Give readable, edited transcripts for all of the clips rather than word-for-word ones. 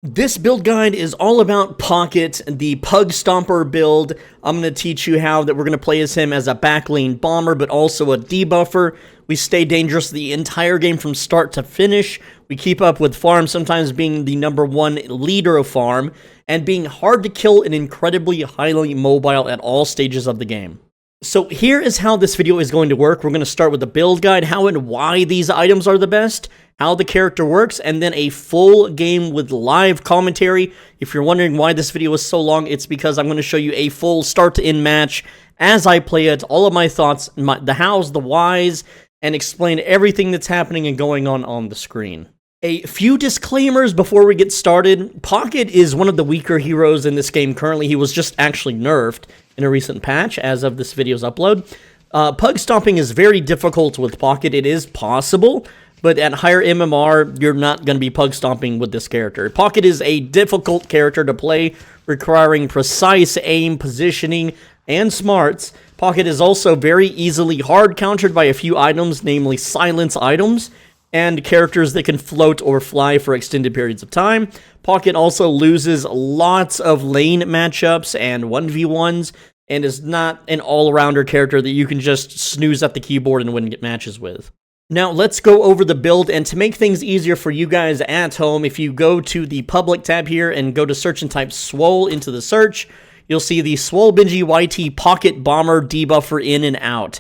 This build guide is all about Pocket, the Pug Stomper build. I'm going to teach you how that we're going to play as him as a backlane bomber, but also a debuffer. We stay dangerous the entire game from start to finish. We keep up with farm, sometimes being the #1 leader of farm, and being hard to kill and incredibly highly mobile at all stages of the game. So here is how this video is going to work. We're going to start with the build guide, how and why these items are the best, how the character works, and then a full game with live commentary. If you're wondering why this video is so long, it's because I'm going to show you a full start to end match as I play it, all of my thoughts, the hows, the whys, and explain everything that's happening and going on the screen. A few disclaimers before we get started. Pocket is one of the weaker heroes in this game currently. He was just actually nerfed in a recent patch as of this video's upload. Pug stomping is very difficult with Pocket. It is possible, but at higher MMR, you're not going to be pug stomping with this character. Pocket is a difficult character to play, requiring precise aim, positioning, and smarts. Pocket is also very easily hard countered by a few items, namely silence items, and characters that can float or fly for extended periods of time. Pocket also loses lots of lane matchups and 1v1s, and is not an all-rounder character that you can just snooze at the keyboard and win matches with. Now, let's go over the build, and to make things easier for you guys at home, if you go to the public tab here and go to search and type Swole into the search, you'll see the Swole Benji YT Pocket Bomber Debuffer In and Out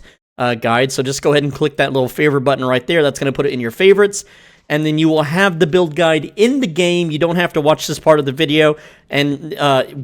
guide. So just go ahead and click that little favorite button right there. That's going to put it in your favorites. And then you will have the build guide in the game. You don't have to watch this part of the video. And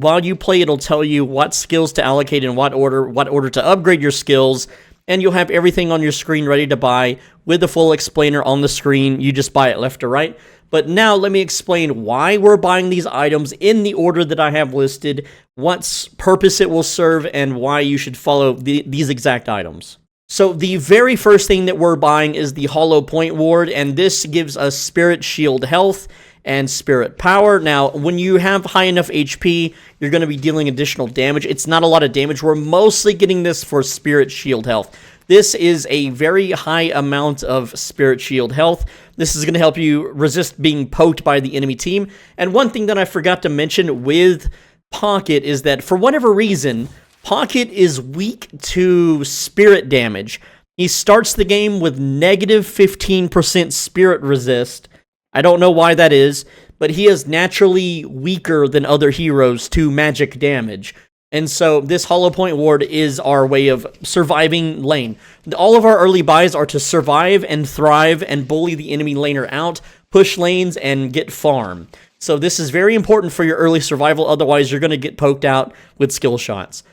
while you play, it'll tell you what skills to allocate in what order to upgrade your skills. And you'll have everything on your screen ready to buy with the full explainer on the screen. You just buy it left or right. But now let me explain why we're buying these items in the order that I have listed, what purpose it will serve, and why you should follow these exact items. So the very first thing that we're buying is the Hollow Point Ward, and this gives us Spirit Shield health and Spirit Power. Now, when you have high enough HP, you're going to be dealing additional damage. It's not a lot of damage. We're mostly getting this for Spirit Shield health. This is a very high amount of Spirit Shield health. This is going to help you resist being poked by the enemy team. And one thing that I forgot to mention with Pocket is that for whatever reason, Pocket is weak to spirit damage. He starts the game with negative 15% spirit resist. I don't know why that is, but he is naturally weaker than other heroes to magic damage. And so this Hollow Point Ward is our way of surviving lane. All of our early buys are to survive and thrive and bully the enemy laner out, push lanes, and get farm. So this is very important for your early survival, otherwise you're going to get poked out with skill shots.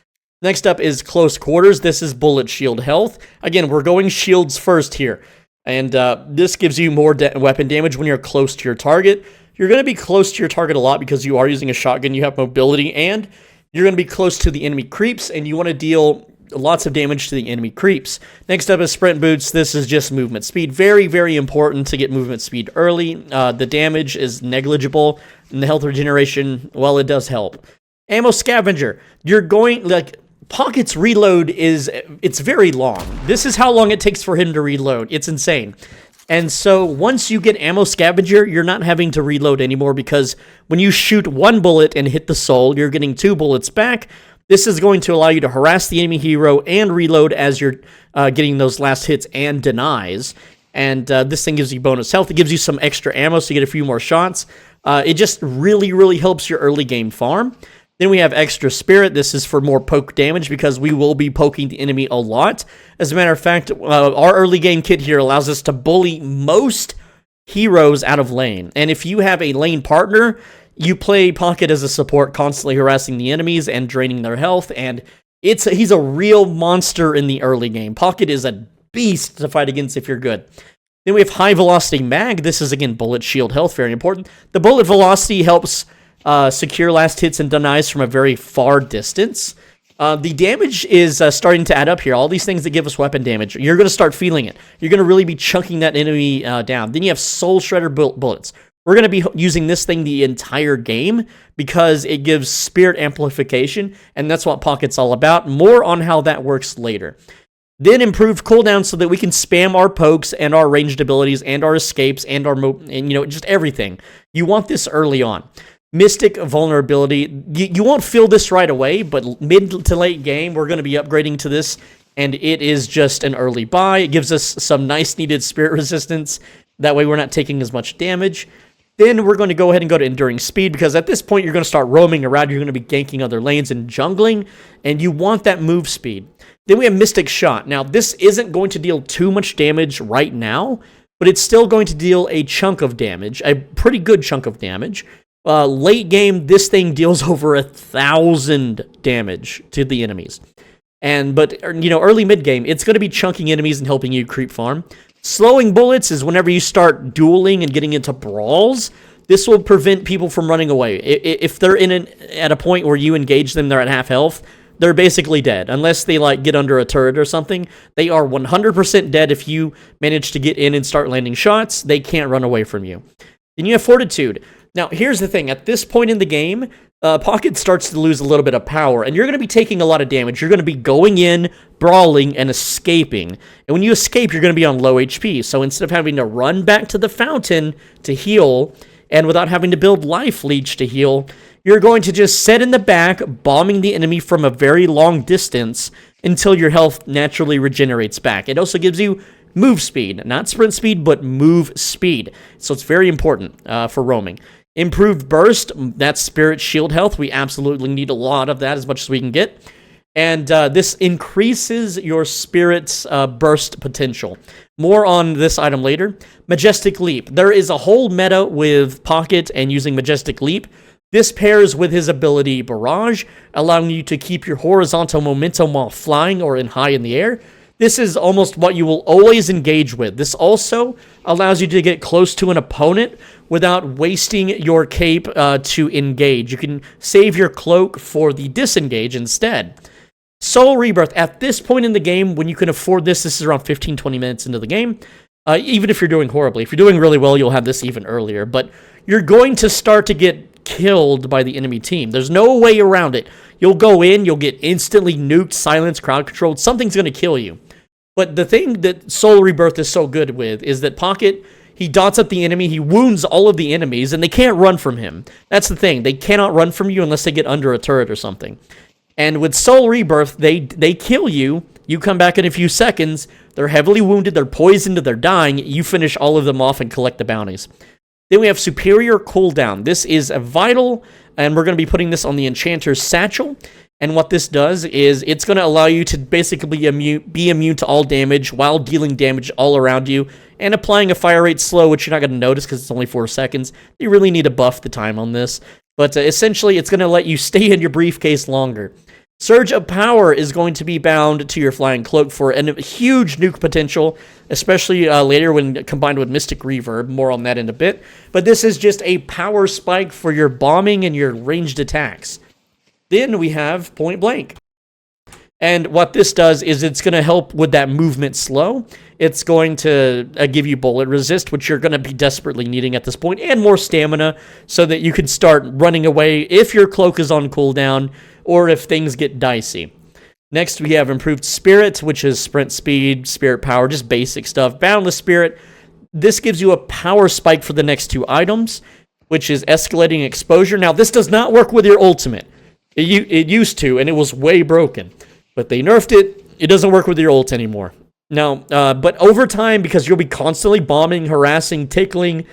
Next up is Close Quarters. This is Bullet Shield health. Again, we're going shields first here. And this gives you more weapon damage when you're close to your target. You're going to be close to your target a lot because you are using a shotgun, you have mobility, and you're going to be close to the enemy creeps, and you want to deal lots of damage to the enemy creeps. Next up is Sprint Boots. This is just movement speed. Very, very important to get movement speed early. The damage is negligible, and the health regeneration, well, it does help. Ammo Scavenger. You're going, like, Pocket's reload it's very long. This is how long it takes for him to reload. It's insane. And so once you get Ammo Scavenger, you're not having to reload anymore because when you shoot one bullet and hit the soul, you're getting 2 bullets back. This is going to allow you to harass the enemy hero and reload as you're getting those last hits and denies. And this thing gives you bonus health. It gives you some extra ammo so you get a few more shots. It just really, really helps your early game farm. Then we have Extra Spirit. This is for more poke damage because we will be poking the enemy a lot. As a matter of fact, our early game kit here allows us to bully most heroes out of lane. And if you have a lane partner, you play Pocket as a support, constantly harassing the enemies and draining their health. And he's a real monster in the early game. Pocket is a beast to fight against if you're good. Then we have High Velocity Mag. This is, again, Bullet Shield health, very important. The bullet velocity helps secure last hits and denies from a very far distance. The damage is starting to add up here. All these things that give us weapon damage, you're going to start feeling it. You're going to really be chunking that enemy down. Then you have Soul Shredder bullets. We're going to be using this thing the entire game because it gives spirit amplification, and that's what Pocket's all about. More on how that works later. Then improved cooldown so that we can spam our pokes and our ranged abilities and our escapes and our just everything. You want this early on. Mystic vulnerability. You won't feel this right away, but mid to late game, we're going to be upgrading to this, and it is just an early buy. It gives us some nice needed spirit resistance. That way we're not taking as much damage. Then we're going to go ahead and go to Enduring Speed, because at this point you're going to start roaming around. You're going to be ganking other lanes and jungling, and you want that move speed. Then we have Mystic Shot. Now, this isn't going to deal too much damage right now, but it's still going to deal a chunk of damage, a pretty good chunk of damage. Late game, this thing deals over 1,000 damage to the enemies. But early mid game, it's going to be chunking enemies and helping you creep farm. Slowing bullets is whenever you start dueling and getting into brawls. This will prevent people from running away. If they're at a point where you engage them, they're at half health, they're basically dead. Unless they get under a turret or something, they are 100% dead. If you manage to get in and start landing shots, they can't run away from you. Then you have Fortitude. Now, here's the thing. At this point in the game, Pocket starts to lose a little bit of power, and you're going to be taking a lot of damage. You're going to be going in, brawling, and escaping. And when you escape, you're going to be on low HP. So instead of having to run back to the fountain to heal, and without having to build Life Leech to heal, you're going to just sit in the back, bombing the enemy from a very long distance until your health naturally regenerates back. It also gives you move speed. Not sprint speed, but move speed. So it's very important for roaming. Improved burst, that's spirit shield health. We absolutely need a lot of that, as much as we can get. And this increases your spirit's burst potential. More on this item later. Majestic Leap. There is a whole meta with Pocket and using Majestic Leap. This pairs with his ability Barrage, allowing you to keep your horizontal momentum while flying or high in the air. This is almost what you will always engage with. This also allows you to get close to an opponent without wasting your cape to engage. You can save your cloak for the disengage instead. Soul Rebirth. At this point in the game, when you can afford this is around 15-20 minutes into the game. Even if you're doing horribly. If you're doing really well, you'll have this even earlier. But you're going to start to get killed by the enemy team. There's no way around it. You'll go in, you'll get instantly nuked, silenced, crowd controlled. Something's going to kill you. But the thing that Soul Rebirth is so good with is that Pocket, he dots up the enemy, he wounds all of the enemies, and they can't run from him. That's the thing. They cannot run from you unless they get under a turret or something. And with Soul Rebirth, they kill you. You come back in a few seconds. They're heavily wounded. They're poisoned. They're dying. You finish all of them off and collect the bounties. Then we have Superior Cooldown. This is a vital, and we're going to be putting this on the Enchanter's Satchel. And what this does is it's going to allow you to basically be immune to all damage while dealing damage all around you and applying a fire rate slow, which you're not going to notice because it's only 4 seconds. You really need to buff the time on this. But essentially, it's going to let you stay in your briefcase longer. Surge of Power is going to be bound to your Flying Cloak for a huge nuke potential, especially later when combined with Mystic Reverb. More on that in a bit. But this is just a power spike for your bombing and your ranged attacks. Then we have Point Blank. And what this does is it's going to help with that movement slow. It's going to give you bullet resist, which you're going to be desperately needing at this point, and more stamina so that you can start running away if your cloak is on cooldown or if things get dicey. Next, we have Improved Spirit, which is sprint speed, spirit power, just basic stuff. Boundless Spirit. This gives you a power spike for the next 2 items, which is Escalating Exposure. Now, this does not work with your ultimate. It used to, and it was way broken. But they nerfed it. It doesn't work with your ult anymore. Now, but over time, because you'll be constantly bombing, harassing, tickling,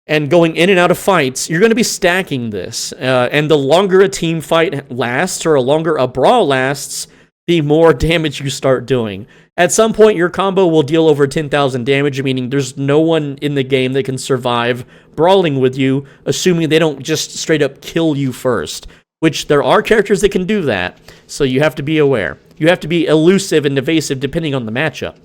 and going in and out of fights, you're going to be stacking this. And the longer a team fight lasts, or the longer a brawl lasts, the more damage you start doing. At some point, your combo will deal over 10,000 damage, meaning there's no one in the game that can survive brawling with you, assuming they don't just straight up kill you first. Which there are characters that can do that, so you have to be aware. You have to be elusive and evasive depending on the matchup.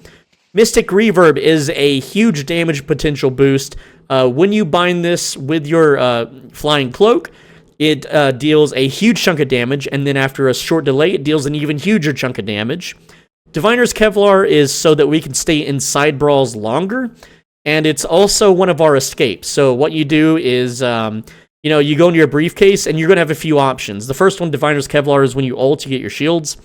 Mystic Reverb is a huge damage potential boost. When you bind this with your Flying Cloak, it deals a huge chunk of damage, and then after a short delay, it deals an even huger chunk of damage. Diviner's Kevlar is so that we can stay inside brawls longer, and it's also one of our escapes. So what you do is... you go into your briefcase, and you're going to have a few options. The first one, Diviner's Kevlar, is when you ult, you get your shields.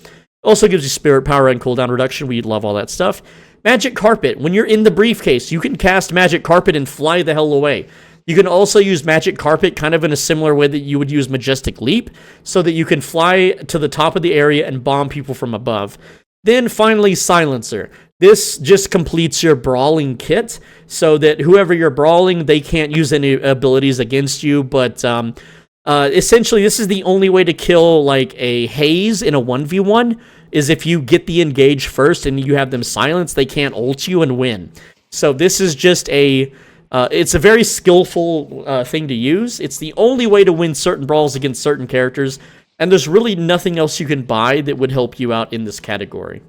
Also gives you spirit power and cooldown reduction. We love all that stuff. Magic Carpet. When you're in the briefcase, you can cast Magic Carpet and fly the hell away. You can also use Magic Carpet kind of in a similar way that you would use Majestic Leap, so that you can fly to the top of the area and bomb people from above. Then finally, Silencer. This just completes your brawling kit, so that whoever you're brawling, they can't use any abilities against you, but essentially this is the only way to kill like a Haze in a 1v1, is if you get the engage first and you have them silenced, they can't ult you and win. So this is just it's a very skillful thing to use. It's the only way to win certain brawls against certain characters, and there's really nothing else you can buy that would help you out in this category.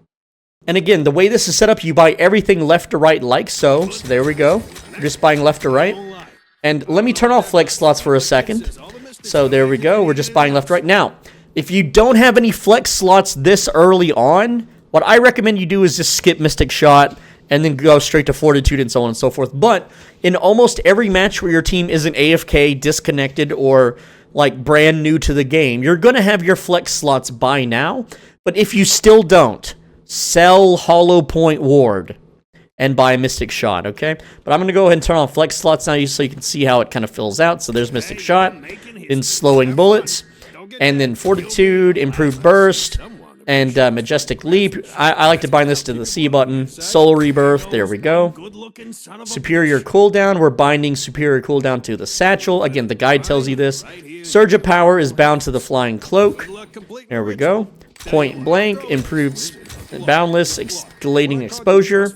And again, the way this is set up, you buy everything left to right like so. So there we go. You're just buying left to right. And let me turn off flex slots for a second. So there we go. We're just buying left to right. Now, if you don't have any flex slots this early on, what I recommend you do is just skip Mystic Shot and then go straight to Fortitude and so on and so forth. But in almost every match where your team isn't AFK, disconnected, or like brand new to the game, you're going to have your flex slots by now. But if you still don't, sell Hollow Point Ward and buy Mystic Shot, okay? But I'm going to go ahead and turn on flex slots now so you can see how it kind of fills out. So there's Mystic Shot, then Slowing Bullets, and then Fortitude, Improved Burst, and Majestic Leap. I like to bind this to the C button. Soul Rebirth, there we go. Superior Cooldown, we're binding Superior Cooldown to the Satchel. Again, the guide tells you this. Surge of Power is bound to the Flying Cloak. There we go. Point Blank, Improved Boundless, Escalating Exposure.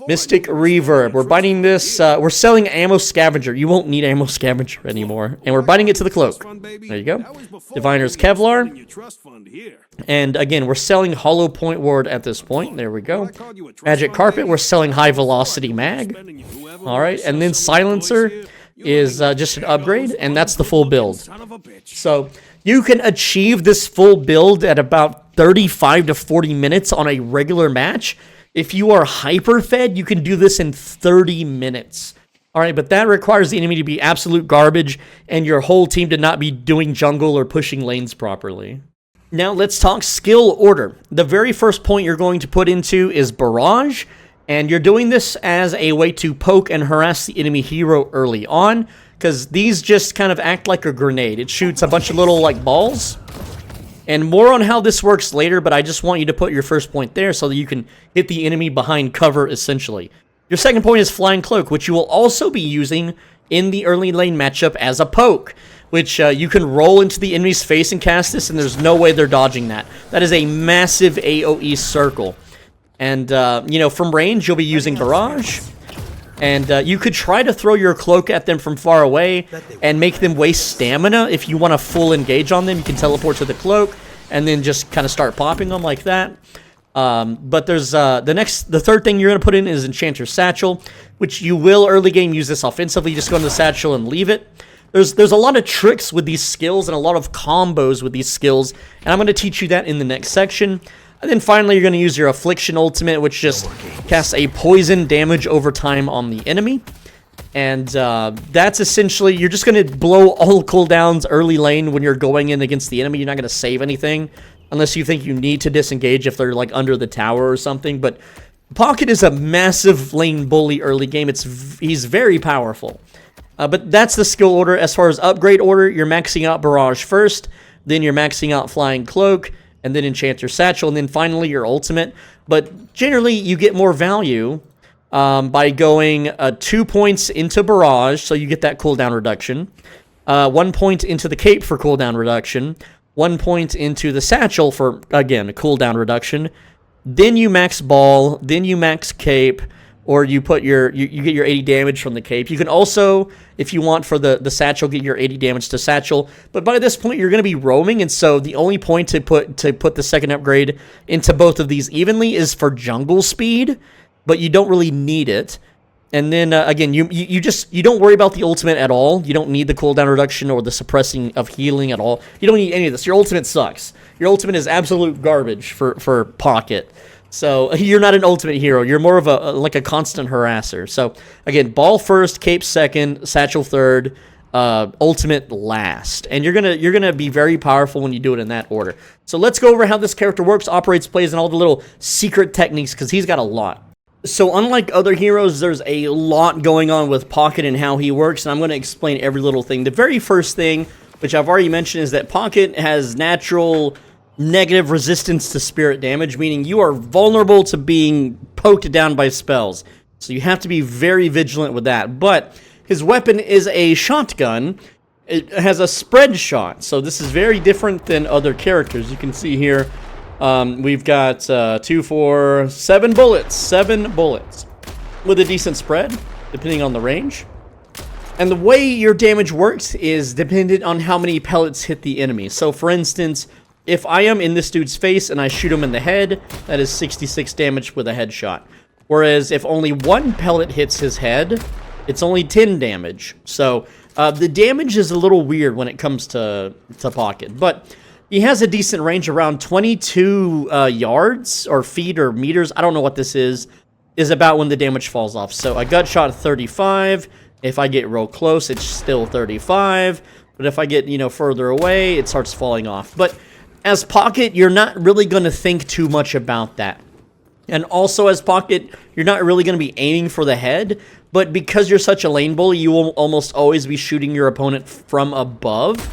Mystic Reverb. We're binding this. We're selling Ammo Scavenger. You won't need Ammo Scavenger anymore. And we're binding it to the Cloak. There you go. Diviner's Kevlar. And again, we're selling Hollow Point Ward at this point. There we go. Magic Carpet. We're selling High Velocity Mag. Alright. And then Silencer is just an upgrade. And that's the full build. So you can achieve this full build at about 35 to 40 minutes on a regular match. If you are hyper-fed, you can do this in 30 minutes. All right, but that requires the enemy to be absolute garbage and your whole team to not be doing jungle or pushing lanes properly. Now, let's talk skill order. The very first point you're going to put into is Barrage, and you're doing this as a way to poke and harass the enemy hero early on, because these just kind of act like a grenade. It shoots a bunch of little, like, balls. And more on how this works later, but I just want you to put your first point there so that you can hit the enemy behind cover, essentially. Your second point is Flying Cloak, which you will also be using in the early lane matchup as a poke, which you can roll into the enemy's face and cast this, and there's no way they're dodging that. That is a massive AoE circle. And, you know, from range, you'll be using Barrage. And you could try to throw your cloak at them from far away and make them waste stamina. If you want a full engage on them, you can teleport to the cloak and then just kind of start popping them like that. But there's the third thing you're going to put in is Enchanter's Satchel, which you will early game use this offensively. Just go into the Satchel and leave it. There's a lot of tricks with these skills and a lot of combos with these skills, and I'm going to teach you that in the next section. And then finally, you're going to use your Affliction Ultimate, which just casts a poison damage over time on the enemy. And that's essentially, you're just going to blow all cooldowns early lane when you're going in against the enemy. You're not going to save anything unless you think you need to disengage if they're like under the tower or something. But Pocket is a massive lane bully early game. He's very powerful. But that's the skill order. As far as upgrade order, you're maxing out Barrage first, then you're maxing out Flying Cloak, and then Enchanter's Satchel, and then finally your ultimate. But generally, you get more value by going 2 points into Barrage, so you get that cooldown reduction, 1 point into the Cape for cooldown reduction, 1 point into the Satchel for, again, a cooldown reduction, then you max Ball, then you max Cape, or you put you get your 80 damage from the Cape. You can also, if you want for the Satchel, get your 80 damage to Satchel. But by this point, you're going to be roaming, and so the only point to put the second upgrade into both of these evenly is for jungle speed, but you don't really need it. And then, again, you don't worry about the ultimate at all. You don't need the cooldown reduction or the suppressing of healing at all. You don't need any of this. Your ultimate sucks. Your ultimate is absolute garbage for Pocket. So you're not an ultimate hero. You're more of a constant harasser. So again, Ball first, Cape second, Satchel third, ultimate last. And you're gonna be very powerful when you do it in that order. So let's go over how this character works, operates, plays, and all the little secret techniques, because he's got a lot. So unlike other heroes, there's a lot going on with Pocket and how he works, and I'm going to explain every little thing. The very first thing, which I've already mentioned, is that Pocket has natural negative resistance to spirit damage, meaning you are vulnerable to being poked down by spells. So you have to be very vigilant with that. But his weapon is a shotgun. It has a spread shot, so this is very different than other characters. You can see here, we've got 2, 4, 7 bullets. 7 bullets. With a decent spread, depending on the range. And the way your damage works is dependent on how many pellets hit the enemy. So for instance, if I am in this dude's face and I shoot him in the head, that is 66 damage with a headshot. Whereas if only 1 pellet hits his head, it's only 10 damage. So the damage is a little weird when it comes to Pocket. But he has a decent range, around 22 yards or feet or meters. I don't know what this is about when the damage falls off. So a gut shot 35. If I get real close, it's still 35. But if I get, further away, it starts falling off. But as Pocket, you're not really going to think too much about that. And also as Pocket, you're not really going to be aiming for the head, but because you're such a lane bully, you will almost always be shooting your opponent from above.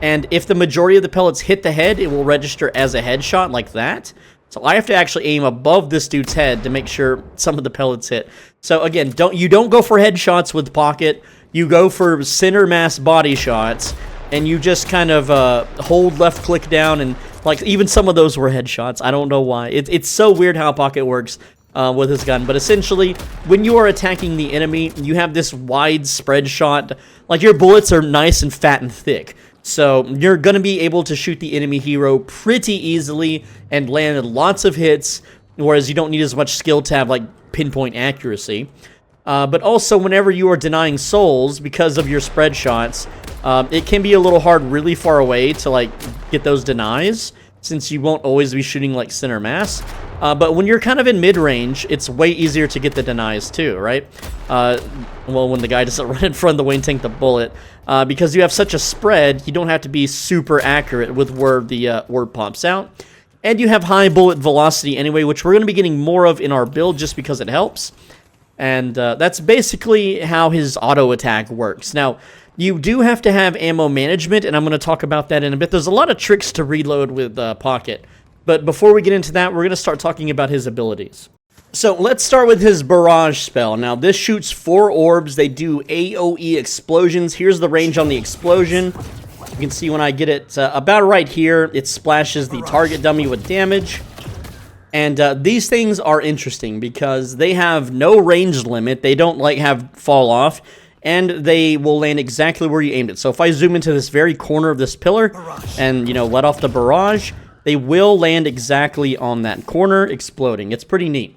And if the majority of the pellets hit the head, it will register as a headshot like that. So I have to actually aim above this dude's head to make sure some of the pellets hit. So again, you don't go for headshots with Pocket. You go for center mass body shots, and you just kind of hold left click down, and like even some of those were headshots. I don't know why. It's so weird how Pocket works with his gun. But essentially, when you are attacking the enemy, you have this wide spread shot. Like your bullets are nice and fat and thick. So you're going to be able to shoot the enemy hero pretty easily and land lots of hits, whereas you don't need as much skill to have like pinpoint accuracy. But also, whenever you are denying souls because of your spread shots, it can be a little hard really far away to like get those denies, since you won't always be shooting like center mass. But when you're kind of in mid-range, it's way easier to get the denies too, right? Well, when the guy doesn't run in front of the way and tank the bullet. Because you have such a spread, you don't have to be super accurate with where the word pops out. And you have high bullet velocity anyway, which we're going to be getting more of in our build just because it helps. And that's basically how his auto attack works. Now, you do have to have ammo management, and I'm going to talk about that in a bit. There's a lot of tricks to reload with Pocket. But before we get into that, we're going to start talking about his abilities. So let's start with his Barrage spell. Now, this shoots 4 orbs. They do AoE explosions. Here's the range on the explosion. You can see when I get it about right here, it splashes the target dummy with damage. And these things are interesting because they have no range limit. They don't like have fall off, and they will land exactly where you aimed it. So if I zoom into this very corner of this pillar and, let off the barrage, they will land exactly on that corner, exploding. It's pretty neat.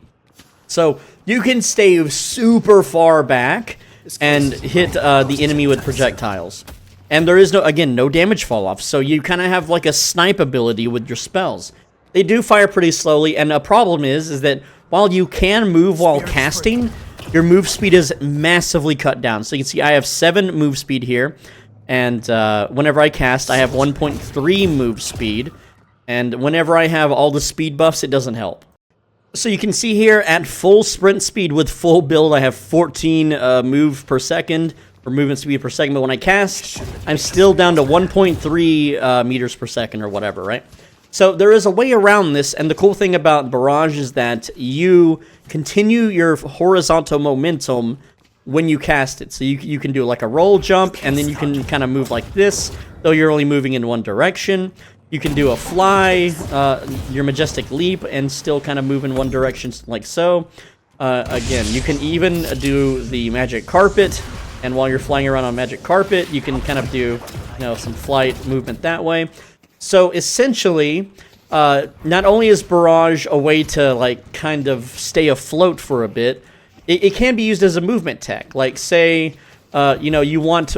So you can stay super far back and hit the enemy with projectiles. And there is no damage fall off. So you kind of have like a snipe ability with your spells. They do fire pretty slowly, and a problem is that while you can move while casting, your move speed is massively cut down. So you can see I have 7 move speed here, and whenever I cast, I have 1.3 move speed, and whenever I have all the speed buffs, it doesn't help. So you can see here at full sprint speed with full build, I have 14 move per second, or movement speed per second, but when I cast, I'm still down to 1.3 meters per second or whatever, right? So there is a way around this, and the cool thing about Barrage is that you continue your horizontal momentum when you cast it. So you can do like a roll jump, and then you can kind of move like this, though you're only moving in one direction. You can do a fly, your majestic leap, and still kind of move in one direction like so. Again, you can even do the magic carpet, and while you're flying around on magic carpet, you can kind of do some flight movement that way. So essentially, not only is Barrage a way to like kind of stay afloat for a bit, it can be used as a movement tech. Like say, you want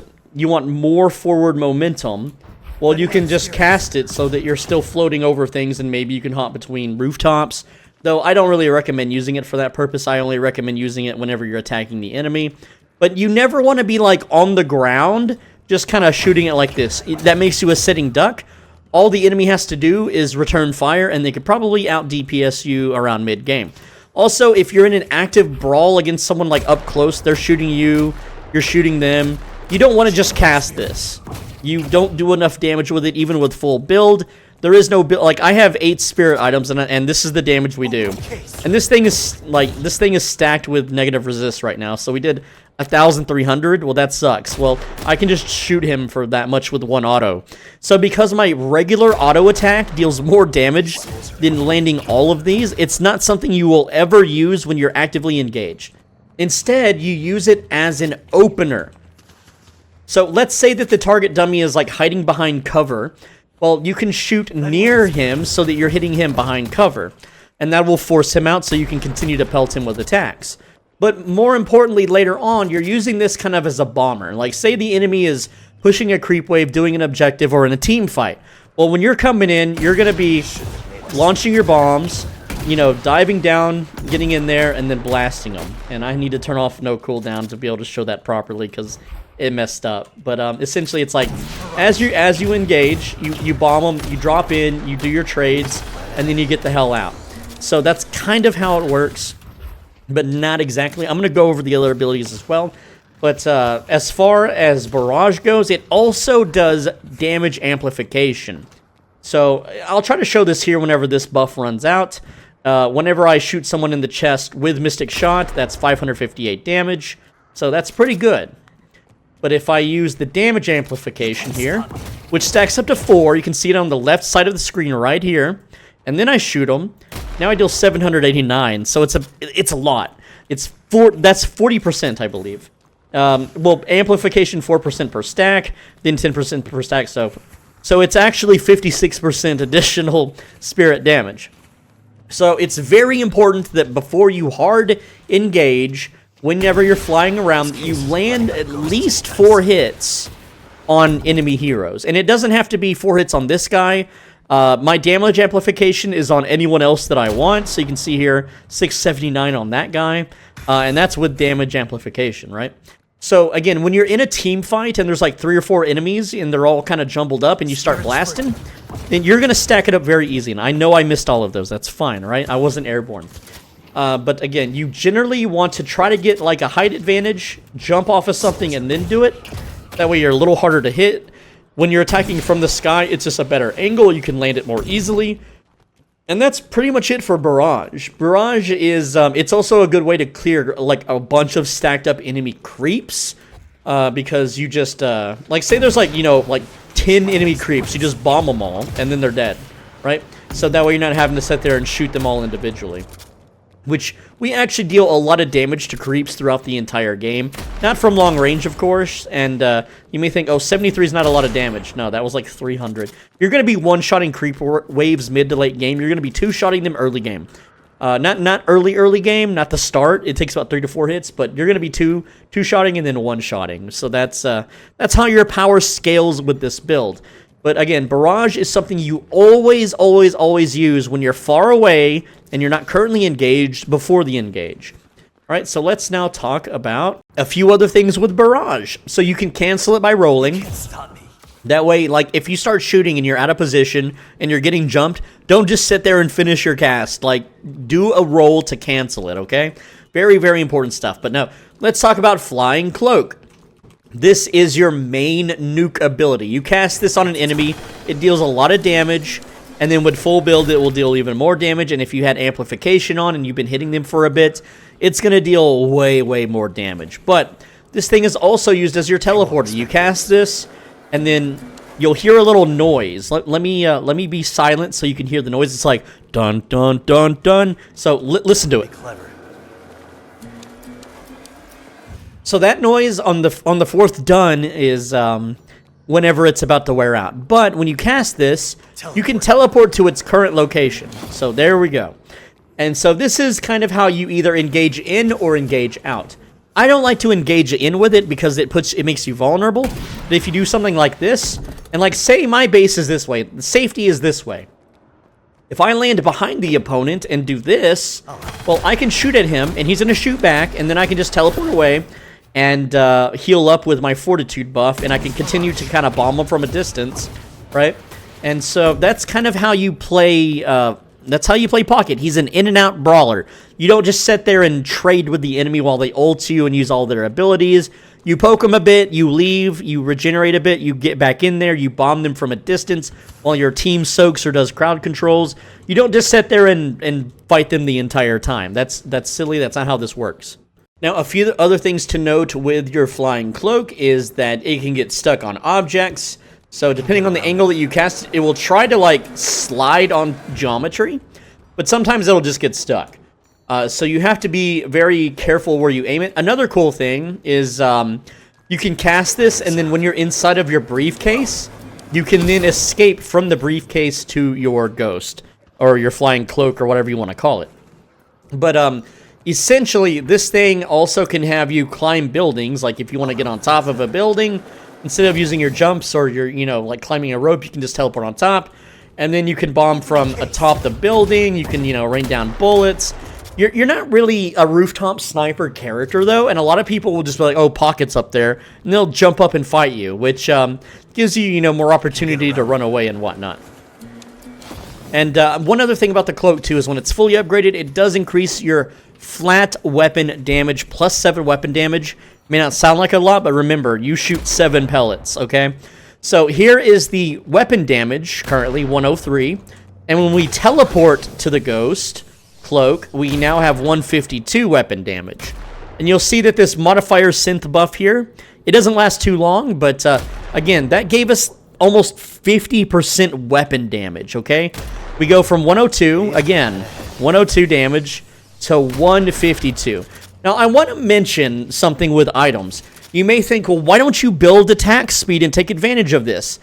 more forward momentum. Well, you can just cast it so that you're still floating over things, and maybe you can hop between rooftops. Though I don't really recommend using it for that purpose. I only recommend using it whenever you're attacking the enemy. But you never want to be like on the ground, just kind of shooting it like this. That makes you a sitting duck. All the enemy has to do is return fire, and they could probably out DPS you around mid-game. Also, if you're in an active brawl against someone like up close, they're shooting you, you're shooting them, you don't want to just cast this. You don't do enough damage with it, even with full build. There is no build. Like, I have 8 spirit items, and this is the damage we do. And this thing is stacked with negative resist right now. So we did 1,300. Well, that sucks. Well, I can just shoot him for that much with one auto. So because my regular auto attack deals more damage than landing all of these, it's not something you will ever use when you're actively engaged. Instead, you use it as an opener. So let's say that the target dummy is like hiding behind cover. Well, you can shoot near him so that you're hitting him behind cover. And that will force him out so you can continue to pelt him with attacks. But more importantly, later on, you're using this kind of as a bomber. Like, say the enemy is pushing a creep wave, doing an objective, or in a team fight. Well, when you're coming in, you're going to be launching your bombs, you know, diving down, getting in there, and then blasting them. And I need to turn off no cooldown to be able to show that properly, because it messed up. But essentially, it's like, as you engage, you bomb them, you drop in, you do your trades, and then you get the hell out. So that's kind of how it works, but not exactly. I'm going to go over the other abilities as well. But as far as Barrage goes, it also does damage amplification. So I'll try to show this here whenever this buff runs out. Whenever I shoot someone in the chest with Mystic Shot, that's 558 damage. So that's pretty good. But if I use the damage amplification here, which stacks up to 4, you can see it on the left side of the screen right here, and then I shoot them, now I deal 789, so it's a lot. That's 40%, I believe. Well, amplification 4% per stack, then 10% per stack, so it's actually 56% additional spirit damage. So it's very important that before you hard engage, whenever you're flying around, you land at least 4 hits on enemy heroes. And it doesn't have to be 4 hits on this guy. My damage amplification is on anyone else that I want. So you can see here, 679 on that guy. And that's with damage amplification, right? So again, when you're in a team fight and there's like 3 or 4 enemies and they're all kind of jumbled up and you start blasting, then you're going to stack it up very easy. And I know I missed all of those. That's fine, right? I wasn't airborne. But again, you generally want to try to get like a height advantage, jump off of something, and then do it. That way you're a little harder to hit. When you're attacking from the sky, it's just a better angle. You can land it more easily. And that's pretty much it for Barrage. Barrage is, it's also a good way to clear like a bunch of stacked up enemy creeps. Because you just, like say there's like, you know, like 10 enemy creeps. You just bomb them all, and then they're dead, right? So that way you're not having to sit there and shoot them all individually. Which, we actually deal a lot of damage to creeps throughout the entire game. Not from long range, of course, and you may think, oh, 73 is not a lot of damage. No, that was like 300. You're going to be one-shotting creep waves mid to late game. You're going to be two-shotting them early game. Not early game, not the start. It takes about 3 to 4 hits, but you're going to be two-shotting and then one-shotting. So that's how your power scales with this build. But again, Barrage is something you always use when you're far away and you're not currently engaged before the engage. All right, so let's now talk about a few other things with Barrage. So you can cancel it by rolling. That way, like, if you start shooting and you're out of position and you're getting jumped, don't just sit there and finish your cast. Like, do a roll to cancel it, okay? Very, very important stuff. But no, let's talk about Flying Cloak. This is your main nuke ability. You cast this on an enemy, it deals a lot of damage, and then with full build, it will deal even more damage, and if you had amplification on and you've been hitting them for a bit, it's going to deal way more damage. But this thing is also used as your teleporter. You cast this, and then you'll hear a little noise. Let me be silent so you can hear the noise. It's like, dun, dun, dun, dun. So listen to it. So that noise on the 4th dun is whenever it's about to wear out. But when you cast this, you can teleport to its current location. So there we go. And so this is kind of how you either engage in or engage out. I don't like to engage in with it because it makes you vulnerable. But if you do something like this, and like say my base is this way, the safety is this way. If I land behind the opponent and do this, well, I can shoot at him and he's going to shoot back, and then I can just teleport away and heal up with my fortitude buff, and I can continue to kind of bomb them from a distance, right? And so that's kind of how you play That's how you play Pocket. He's an in-and-out brawler. You don't just sit there and trade with the enemy while they ult you and use all their abilities. You poke them a bit, you leave, you regenerate a bit, you get back in there, you bomb them from a distance while your team soaks or does crowd controls. You don't just sit there and fight them the entire time. That's silly. That's not how this works. Now, a few other things to note with your Flying Cloak is that it can get stuck on objects. So depending on the angle that you cast, it will try to like slide on geometry, but sometimes it'll just get stuck. So you have to be very careful where you aim it. Another cool thing is you can cast this, and then when you're inside of your briefcase, you can then escape from the briefcase to your ghost, or your Flying Cloak, or whatever you want to call it. But essentially, this thing also can have you climb buildings. Like if you want to get on top of a building, instead of using your jumps or your, like climbing a rope, you can just teleport on top. And then you can bomb from atop the building. You can, rain down bullets. You're not really a rooftop sniper character, though, and a lot of people will just be like, oh, Pocket's up there, and they'll jump up and fight you, which gives you, more opportunity to run away and whatnot. And one other thing about the cloak, too, is when it's fully upgraded, it does increase your flat weapon damage plus 7 weapon damage. May not sound like a lot, but remember, you shoot 7 pellets, okay? So here is the weapon damage, currently 103, and when we teleport to the ghost cloak, we now have 152 weapon damage. And you'll see that this modifier synth buff here, it doesn't last too long, but again, that gave us almost 50% weapon damage, okay? We go from 102, again, 102 damage to 152. Now, I want to mention something with items. You may think, well, why don't you build attack speed and take advantage of this?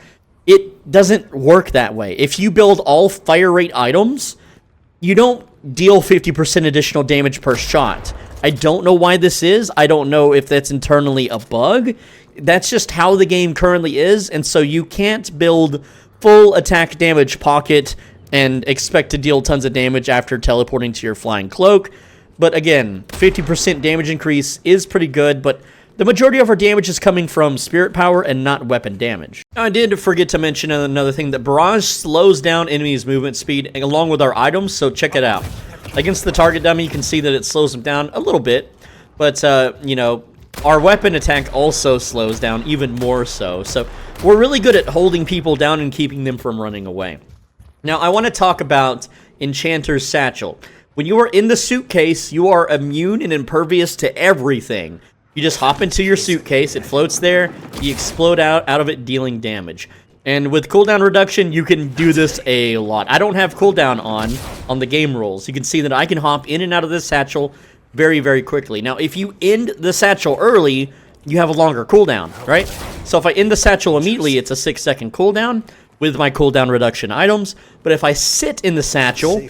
It doesn't work that way. If you build all fire rate items, you don't deal 50% additional damage per shot. I don't know why this is. I don't know if that's internally a bug. That's just how the game currently is, and so you can't build full attack damage Pocket and expect to deal tons of damage after teleporting to your Flying Cloak. But again, 50% damage increase is pretty good, but the majority of our damage is coming from spirit power and not weapon damage. Now, I did forget to mention another thing, that Barrage slows down enemies' movement speed along with our items, so check it out. Against the target dummy, you can see that it slows them down a little bit, but, our weapon attack also slows down even more so. So we're really good at holding people down and keeping them from running away. Now, I want to talk about Enchanter's Satchel. When you are in the suitcase, you are immune and impervious to everything. You just hop into your suitcase, it floats there, you explode out of it, dealing damage. And with cooldown reduction, you can do this a lot. I don't have cooldown on the game rules. You can see that I can hop in and out of this satchel very, very quickly. Now, if you end the satchel early, you have a longer cooldown, right? So if I end the satchel immediately, it's a 6-second cooldown with my cooldown reduction items. But if I sit in the satchel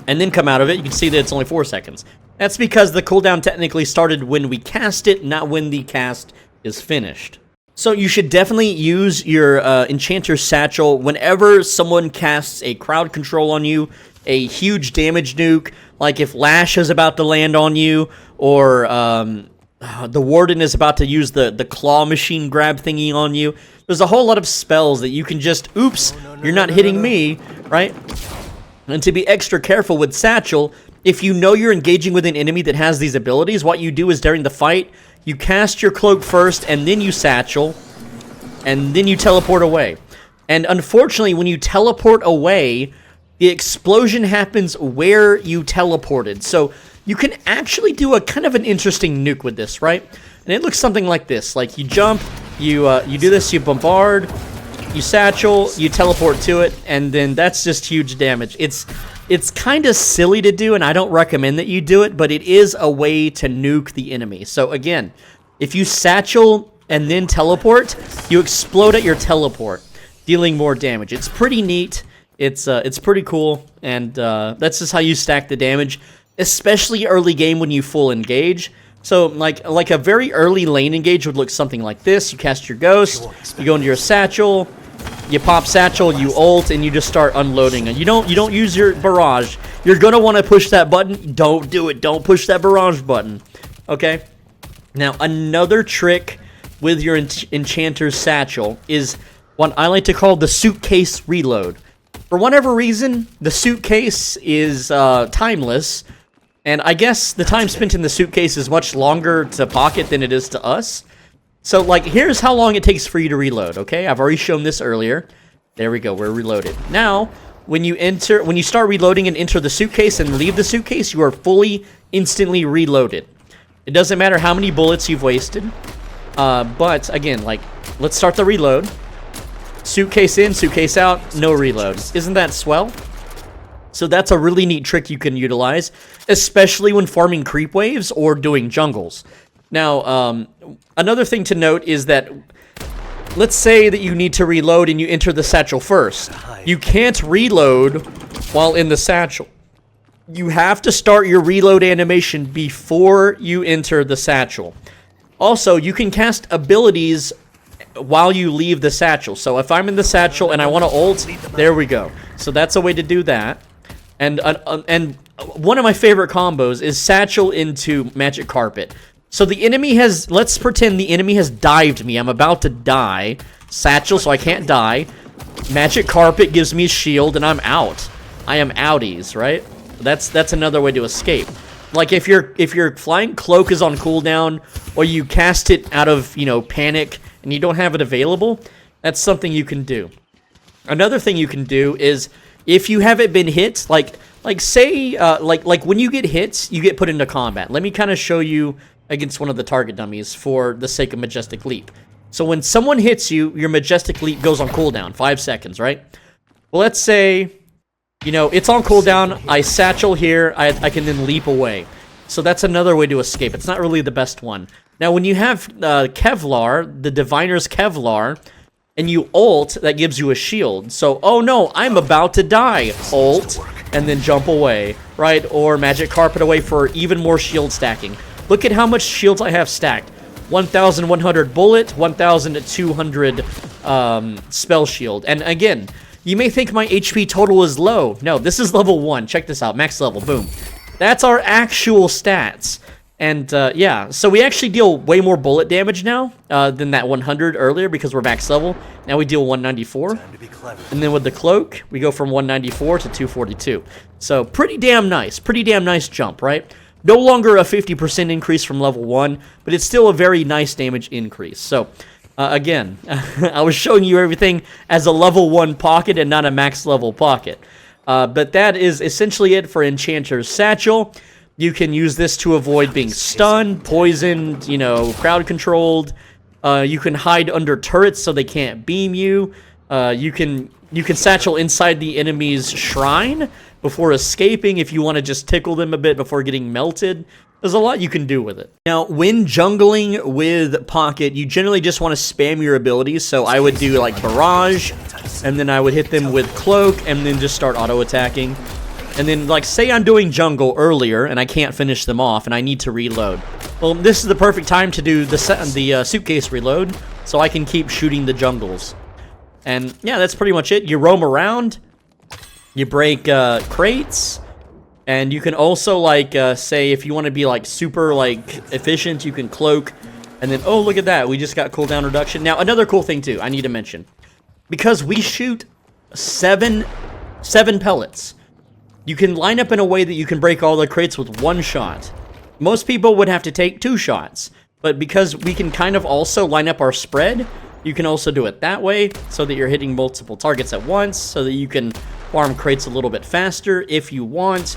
and then come out of it, you can see that it's only 4 seconds. That's because the cooldown technically started when we cast it, not when the cast is finished. So you should definitely use your Enchanter's Satchel whenever someone casts a crowd control on you, a huge damage nuke, like if Lash is about to land on you, or the Warden is about to use the claw machine grab thingy on you. There's a whole lot of spells that you can just, oops, you're not hitting me, right? And to be extra careful with Satchel, if you know you're engaging with an enemy that has these abilities, what you do is during the fight, you cast your cloak first, and then you Satchel, and then you teleport away. And unfortunately, when you teleport away, the explosion happens where you teleported. So you can actually do a kind of an interesting nuke with this, right? And it looks something like this. Like you jump, you do this, you bombard, you Satchel, you teleport to it, and then that's just huge damage. It's kind of silly to do, and I don't recommend that you do it, but it is a way to nuke the enemy. So again, if you Satchel and then teleport, you explode at your teleport, dealing more damage. It's pretty neat. It's pretty cool, and that's just how you stack the damage, especially early game when you full engage. So like a very early lane engage would look something like this. You cast your Ghost, you go into your Satchel, you pop Satchel, you ult, and you just start unloading. And you don't use your Barrage. You're gonna want to push that button. Don't do it. Don't push that Barrage button. Okay. Now another trick with your Enchanter's Satchel is what I like to call the suitcase reload. For whatever reason, the suitcase is timeless, and I guess the time spent in the suitcase is much longer to Pocket than it is to us. So, like, here's how long it takes for you to reload, okay? I've already shown this earlier. There we go, we're reloaded. Now, when you start reloading and enter the suitcase and leave the suitcase, you are fully, instantly reloaded. It doesn't matter how many bullets you've wasted. But, again, like, let's start the reload. Suitcase in, suitcase out, no reload. Isn't that swell? So that's a really neat trick you can utilize, especially when farming creep waves or doing jungles. Now, another thing to note is that, let's say that you need to reload and you enter the satchel first. You can't reload while in the satchel. You have to start your reload animation before you enter the satchel. Also, you can cast abilities while you leave the satchel. So if I'm in the satchel and I want to ult, there we go. So that's a way to do that. And one of my favorite combos is satchel into magic carpet. So the enemy has, let's pretend the enemy has dived me. I'm about to die. Satchel, so I can't die. Magic carpet gives me a shield and I'm out. I am outies, right? That's another way to escape. Like if your flying cloak is on cooldown, or you cast it out of, you know, panic and you don't have it available, that's something you can do. Another thing you can do is if you haven't been hit, like say like when you get hits, you get put into combat. Let me kind of show you against one of the target dummies for the sake of Majestic Leap. So when someone hits you, your Majestic Leap goes on cooldown, 5 seconds, right? Well, let's say, you know, it's on cooldown, I satchel here, I can then leap away. So that's another way to escape. It's not really the best one. Now, when you have Kevlar, the Diviner's Kevlar, and you ult, that gives you a shield. So, oh no, I'm about to die. Ult, and then jump away, right? Or Magic Carpet away for even more shield stacking. Look at how much shields I have stacked. 1,100 bullet, 1,200 spell shield. And again, you may think my HP total is low. No, this is level 1. Check this out, max level, boom. That's our actual stats. And yeah, so we actually deal way more bullet damage now than that 100 earlier because we're max level. Now we deal 194. And then with the cloak, we go from 194 to 242. So pretty damn nice jump, right? No longer a 50% increase from level 1, but it's still a very nice damage increase. So again, I was showing you everything as a level 1 Pocket and not a max level Pocket. But that is essentially it for Enchanter's Satchel. You can use this to avoid being stunned, poisoned, you know, crowd controlled. You can hide under turrets so they can't beam you. You can satchel inside the enemy's shrine before escaping if you want to just tickle them a bit before getting melted. There's a lot you can do with it. Now, when jungling with Pocket, you generally just want to spam your abilities. So I would do like Barrage, and then I would hit them with Cloak, and then just start auto-attacking. And then, like, say I'm doing jungle earlier, and I can't finish them off, and I need to reload. Well, this is the perfect time to do the suitcase reload, so I can keep shooting the jungles. And, yeah, that's pretty much it. You roam around, you break crates, and you can also, like, say, if you want to be, like, super, like, efficient, you can cloak. And then, oh, look at that. We just got cooldown reduction. Now, another cool thing, too, I need to mention. Because we shoot seven pellets, you can line up in a way that you can break all the crates with 1 shot. Most people would have to take 2 shots. But because we can kind of also line up our spread, you can also do it that way, so that you're hitting multiple targets at once, so that you can farm crates a little bit faster if you want.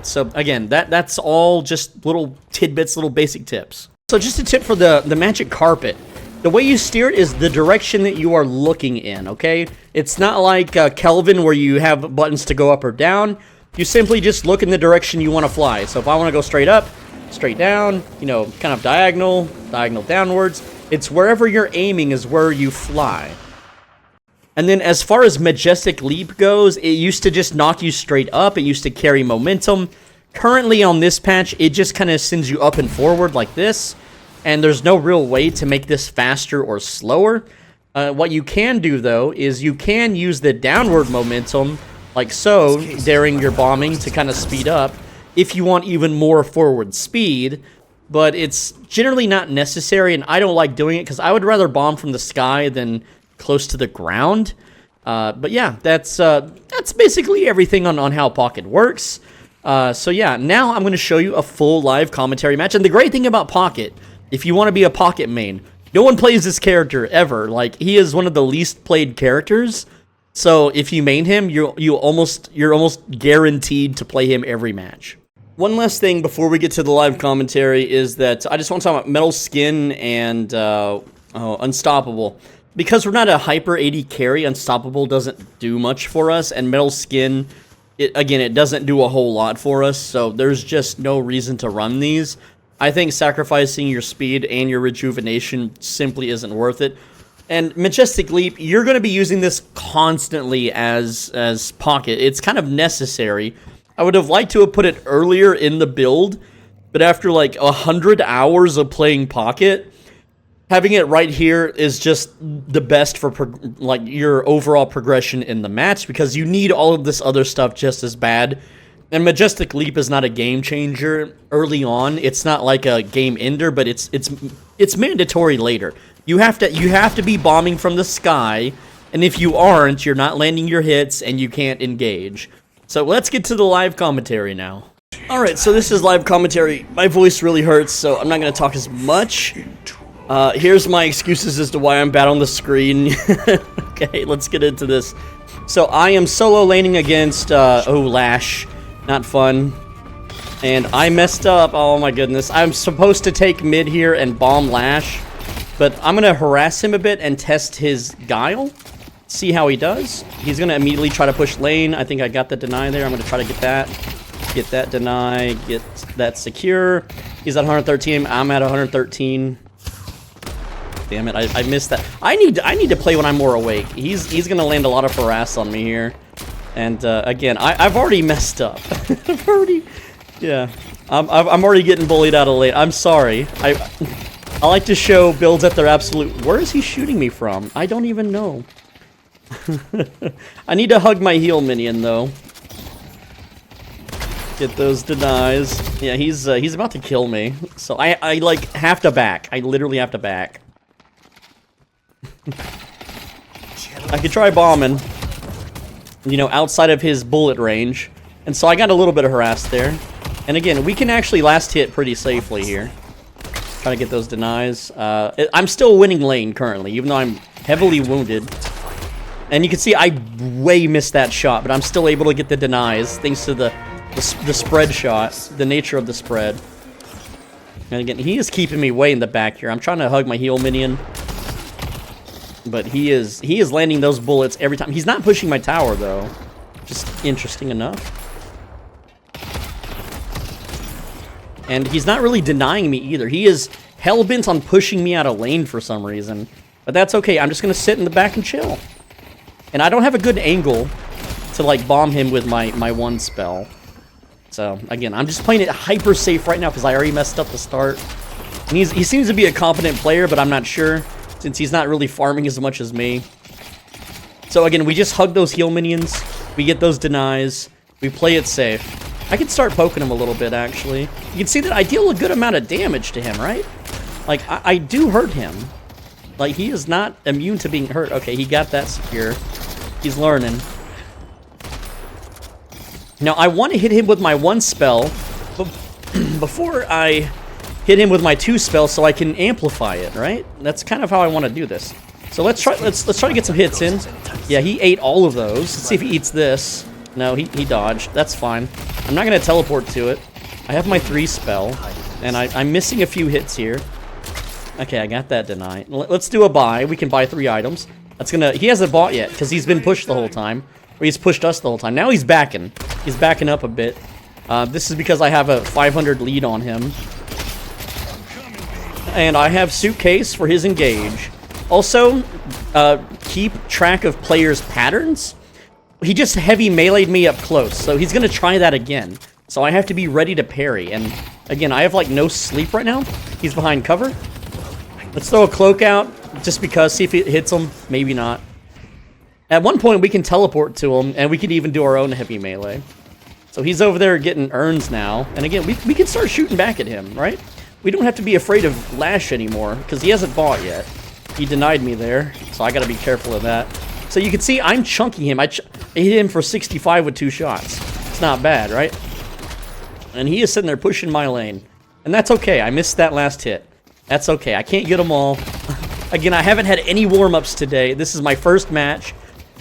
So again, that's all just little tidbits, little basic tips. So just a tip for the magic carpet. The way you steer it is the direction that you are looking in, okay? It's not like Kelvin where you have buttons to go up or down. You simply just look in the direction you want to fly. So if I want to go straight up, straight down, you know, kind of diagonal downwards, it's wherever you're aiming is where you fly. And then as far as Majestic Leap goes, it used to just knock you straight up. It used to carry momentum. Currently on this patch, it just kind of sends you up and forward like this. And there's no real way to make this faster or slower. What you can do, though, is you can use the downward momentum, like so, during your bombing to kind of speed up, if you want even more forward speed. But it's generally not necessary, and I don't like doing it, because I would rather bomb from the sky than close to the ground. But yeah, that's basically everything on how Pocket works. So yeah, now I'm going to show you a full live commentary match. And the great thing about Pocket, if you want to be a Pocket main, no one plays this character ever. Like, he is one of the least played characters. So if you main him, you're almost guaranteed to play him every match. One last thing before we get to the live commentary is that I just want to talk about Metal Skin and Unstoppable. Because we're not a hyper AD carry, Unstoppable doesn't do much for us, and Metal Skin, it doesn't do a whole lot for us, so there's just no reason to run these. I think sacrificing your speed and your rejuvenation simply isn't worth it. And Majestic Leap, you're going to be using this constantly as Pocket. It's kind of necessary. I would have liked to have put it earlier in the build, but after like 100 hours of playing Pocket, having it right here is just the best for like your overall progression in the match, because you need all of this other stuff just as bad. And Majestic Leap is not a game changer early on. It's not like a game ender, but it's mandatory later. You have to be bombing from the sky, and if you aren't, you're not landing your hits and you can't engage. So let's get to the live commentary now. Alright, so this is live commentary. My voice really hurts, so I'm not going to talk as much. Here's my excuses as to why I'm bad on the screen. Okay, let's get into this. So I am solo laning against, Lash. Not fun. And I messed up, oh my goodness. I'm supposed to take mid here and bomb Lash, but I'm going to harass him a bit and test his Guile. See how he does. He's going to immediately try to push lane. I think I got the deny there. I'm going to try to get that deny, get that secure. He's at 113. I'm at 113. Damn it, I missed that. I need to play when I'm more awake. He's going to land a lot of harass on me here. And again, I've already messed up. I'm already getting bullied out of lane. I'm sorry. I like to show builds at their absolute... Where is he shooting me from? I don't even know. I need to hug my heal minion, though. Get those denies. Yeah, he's about to kill me. So I like, have to back. I literally have to back. I could try bombing, you know, outside of his bullet range. And so I got a little bit of harassed there. And again, we can actually last hit pretty safely here. Trying to get those denies. I'm still winning lane currently, even though I'm heavily wounded. And you can see I way missed that shot, but I'm still able to get the denies, thanks to the spread shot, the nature of the spread. And again, he is keeping me way in the back here. I'm trying to hug my heal minion, but he is landing those bullets every time. He's not pushing my tower, though. Just interesting enough. And he's not really denying me either. He is hell-bent on pushing me out of lane for some reason. But that's okay. I'm just going to sit in the back and chill. And I don't have a good angle to, like, bomb him with my one spell. So, again, I'm just playing it hyper safe right now because I already messed up the start. And he seems to be a competent player, but I'm not sure, since he's not really farming as much as me. So, again, we just hug those heal minions. We get those denies. We play it safe. I can start poking him a little bit, actually. You can see that I deal a good amount of damage to him, right? Like, I do hurt him. Like, he is not immune to being hurt. Okay, he got that secure. He's learning. Now, I want to hit him with my one spell, but before I hit him with my two spell so I can amplify it, right? That's kind of how I want to do this. So let's try to get some hits in. Yeah, he ate all of those. Let's see if he eats this. No, he dodged. That's fine. I'm not going to teleport to it. I have my 3 spell, and I'm missing a few hits here. Okay, I got that deny. Let's do a buy. We can buy 3 items. He hasn't bought yet, because he's been pushed the whole time. Or he's pushed us the whole time. Now he's backing. He's backing up a bit. This is because I have a 500 lead on him. And I have Suitcase for his engage. Also, keep track of players' patterns. He just heavy melee'd me up close, so he's going to try that again. So I have to be ready to parry. And again, I have like no sleep right now. He's behind cover. Let's throw a cloak out, just because, see if it hits him. Maybe not. At one point, we can teleport to him, and we can even do our own heavy melee. So he's over there getting urns now. And again, we can start shooting back at him, right? We don't have to be afraid of Lash anymore, because he hasn't bought yet. He denied me there, so I gotta be careful of that. So you can see I'm chunking him. I hit him for 65 with 2 shots. It's not bad, right? And he is sitting there pushing my lane. And that's okay. I missed that last hit. That's okay. I can't get them all. Again, I haven't had any warm-ups today. This is my first match.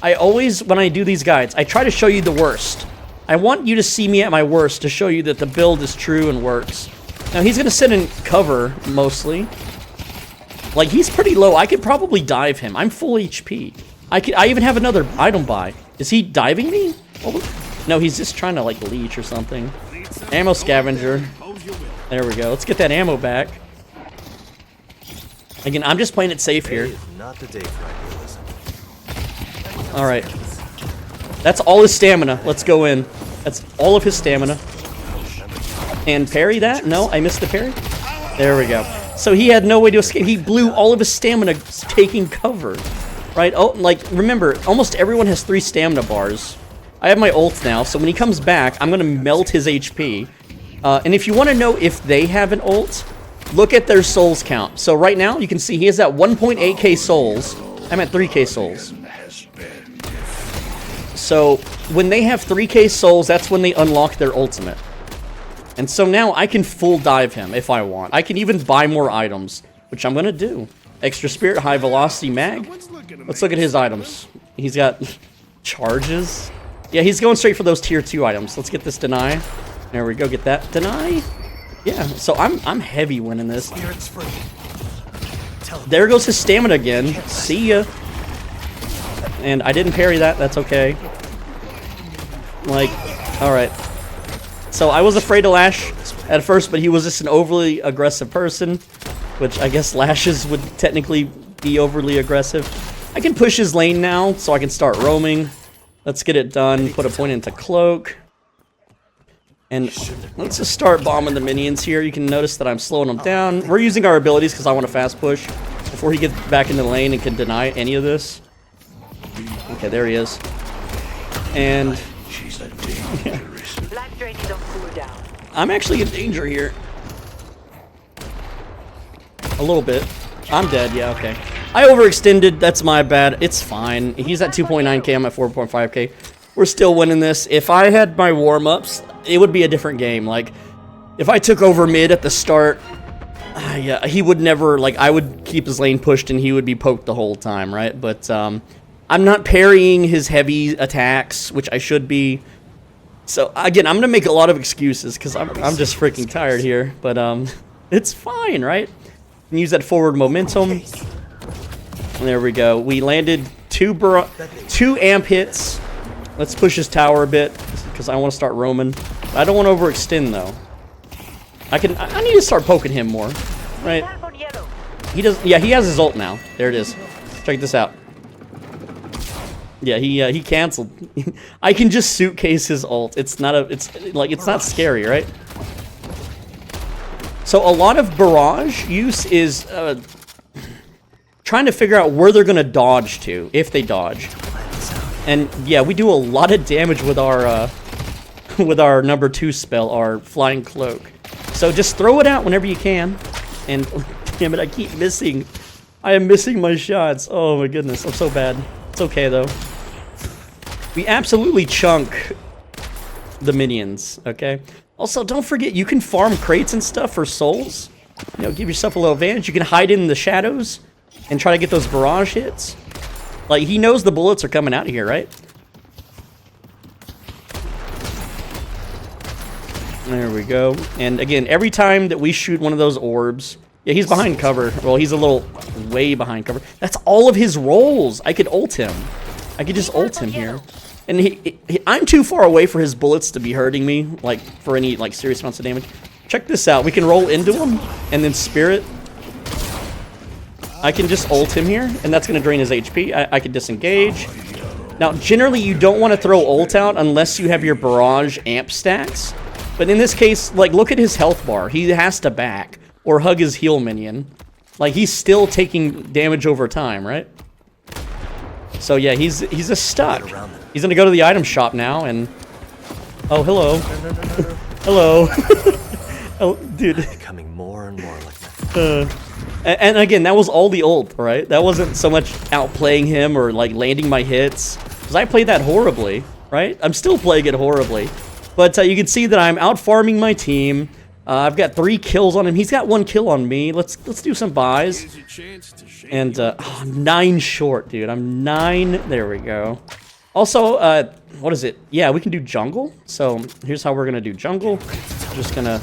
I always, when I do these guides, I try to show you the worst. I want you to see me at my worst to show you that the build is true and works. Now, he's going to sit in cover, mostly. Like, he's pretty low. I could probably dive him. I'm full HP. I even have another item buy. Is he diving me? Oh, no, he's just trying to, like, leech or something. Ammo scavenger. There we go. Let's get that ammo back. Again, I'm just playing it safe here. Alright. That's all his stamina. Let's go in. That's all of his stamina. And parry that? No, I missed the parry. There we go. So he had no way to escape. He blew all of his stamina taking cover. Right? Oh, like, remember, almost everyone has 3 stamina bars. I have my ult now, so when he comes back, I'm going to melt his HP. And if you want to know if they have an ult, look at their souls count. So right now, you can see he has that 1.8k souls. I'm at 3k souls. So when they have 3k souls, that's when they unlock their ultimate. And so now I can full dive him if I want. I can even buy more items, which I'm going to do. Extra spirit, high velocity mag. Let's look at his items. He's got charges. Yeah, he's going straight for those tier 2 items. Let's get this deny. There we go, get that deny. Yeah, so I'm heavy winning this. There goes his stamina again. See ya. And I didn't parry that, that's okay. Like, alright. So I was afraid to lash at first, but he was just an overly aggressive person, which I guess lashes would technically be overly aggressive. I can push his lane now, so I can start roaming. Let's get it done. Put a point into cloak. And let's just start bombing the minions here. You can notice that I'm slowing them down. We're using our abilities because I want to fast push before he gets back into the lane and can deny any of this. Okay, there he is. And yeah. I'm actually in danger here. A little bit. I'm dead, yeah, okay. I overextended, that's my bad. It's fine. He's at 2.9k, I'm at 4.5k. We're still winning this. If I had my warm-ups, it would be a different game. Like, if I took over mid at the start, yeah, he would never, like, I would keep his lane pushed and he would be poked the whole time, right? But, I'm not parrying his heavy attacks, which I should be. So, again, I'm going to make a lot of excuses because I'm just freaking tired here. But, it's fine, right? And use that forward momentum. There we go. We landed 2 amp hits. Let's push his tower a bit because I want to start roaming. I don't want to overextend though. I need to start poking him more, right? He does. Yeah, he has his ult now. There it is. Check this out. Yeah, he canceled. I can just suitcase his ult. It's not scary, right? So a lot of barrage use is trying to figure out where they're gonna dodge to, if they dodge. And yeah, we do a lot of damage with our number 2 spell, our Flying Cloak. So just throw it out whenever you can. And damn it, I keep missing. I am missing my shots. Oh my goodness, I'm so bad. It's okay though. We absolutely chunk the minions, okay? Also, don't forget, you can farm crates and stuff for souls. You know, give yourself a little advantage. You can hide in the shadows and try to get those barrage hits. Like, he knows the bullets are coming out of here, right? There we go. And again, every time that we shoot one of those orbs... Yeah, he's behind cover. Well, he's a little way behind cover. That's all of his rolls. I could ult him. I could just ult him here. And I'm too far away for his bullets to be hurting me, like, for any, like, serious amounts of damage. Check this out. We can roll into him, and then spirit. I can just ult him here, and that's going to drain his HP. I can disengage. Now, generally, you don't want to throw ult out unless you have your barrage amp stacks. But in this case, like, look at his health bar. He has to back, or hug his heal minion. Like, he's still taking damage over time, right? So yeah, he's just stuck. He's gonna go to the item shop now and... Oh, hello. Hello. Oh, dude. Becoming more and more like that. And again, that was all the ult, right? That wasn't so much outplaying him or like landing my hits, because I played that horribly, right? I'm still playing it horribly. But you can see that I'm out farming my team. I've got 3 kills on him. He's got 1 kill on me. Let's do some buys. And 9 short, dude. I'm 9. There we go. Also, what is it? Yeah, we can do jungle. So here's how we're gonna do jungle. Just gonna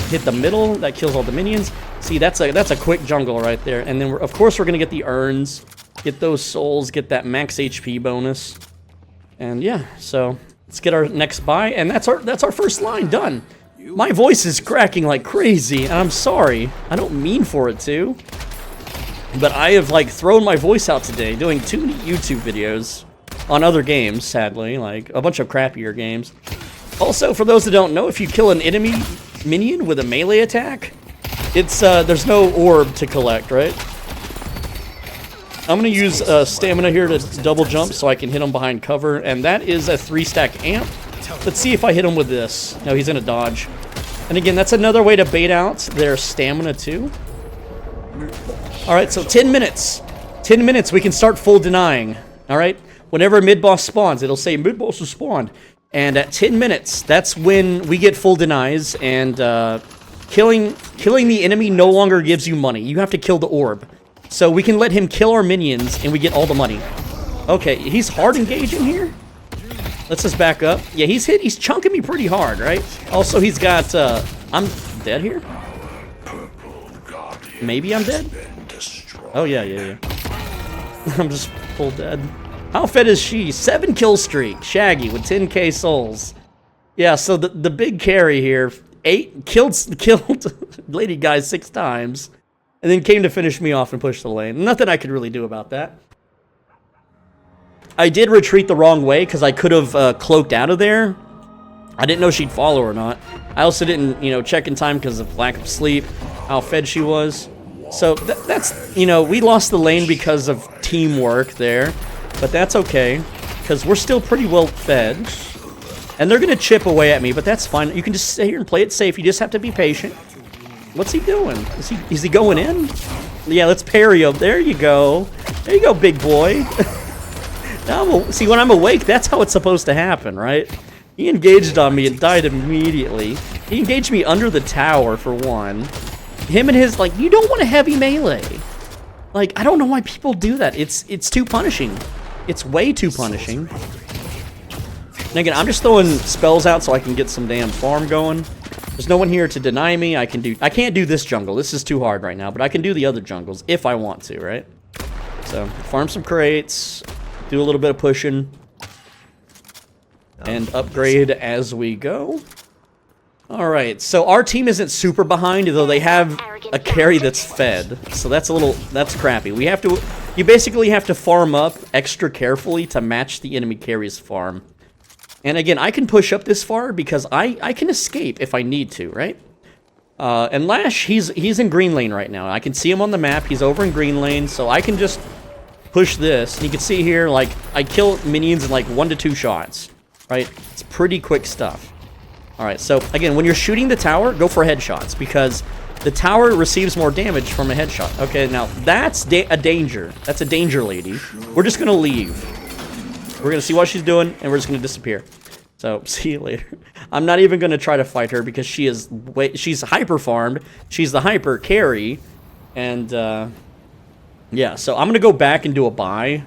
hit the middle. That kills all the minions. See, that's a quick jungle right there. And then of course we're gonna get the urns, get those souls, get that max HP bonus. And yeah, so let's get our next buy. And that's our first line done. My voice is cracking like crazy, and I'm sorry. I don't mean for it to. But I have, like, thrown my voice out today doing too many YouTube videos on other games, sadly. Like, a bunch of crappier games. Also, for those that don't know, if you kill an enemy minion with a melee attack, it's, there's no orb to collect, right? I'm gonna use stamina here to double jump so I can hit him behind cover, and that is a 3-stack amp. Let's see if I hit him with this. No, he's gonna dodge. And again, that's another way to bait out their stamina too. Alright, so 10 minutes. 10 minutes, we can start full denying. Alright? Whenever mid-boss spawns, it'll say mid-boss has spawned. And at 10 minutes, that's when we get full denies, and killing the enemy no longer gives you money. You have to kill the orb. So we can let him kill our minions, and we get all the money. Okay, he's hard engaging here. Let's just back up. Yeah, he's chunking me pretty hard, right? Also, he's got, I'm dead here? Maybe I'm dead? Oh, yeah. I'm just full dead. How fed is she? 7 kill streak. Shaggy with 10k souls. Yeah, so the big carry here, killed lady guy 6 times, and then came to finish me off and push the lane. Nothing I could really do about that. I did retreat the wrong way because I could have cloaked out of there. I didn't know she'd follow or not. I also didn't, check in time because of lack of sleep, how fed she was. So that's, we lost the lane because of teamwork there. But that's okay, because we're still pretty well fed. And they're going to chip away at me, but that's fine. You can just sit here and play it safe. You just have to be patient. What's he doing? Is he going in? Yeah, let's parry him. There you go. There you go, big boy. See, when I'm awake, that's how it's supposed to happen, right? He engaged on me and died immediately. He engaged me under the tower, for one. Him and his, you don't want a heavy melee. I don't know why people do that. It's too punishing. It's way too punishing. And again, I'm just throwing spells out so I can get some damn farm going. There's no one here to deny me. I can't do this jungle. This is too hard right now, but I can do the other jungles if I want to, right? So, farm some crates. Do a little bit of pushing, and upgrade as we go. Alright, so our team isn't super behind, though they have a carry that's fed. So that's crappy. You basically have to farm up extra carefully to match the enemy carry's farm. And again, I can push up this far because I can escape if I need to, right? And Lash, he's in green lane right now. I can see him on the map. He's over in green lane, so I can just push this, and you can see here, I kill minions in 1 to 2 shots, right? It's pretty quick stuff. Alright, so again, when you're shooting the tower, go for headshots, because the tower receives more damage from a headshot. Okay, now that's a danger. That's a danger lady. We're just gonna leave. We're gonna see what she's doing, and we're just gonna disappear. So, see you later. I'm not even gonna try to fight her, because she's hyper farmed, she's the hyper carry, and yeah, so I'm going to go back and do a buy.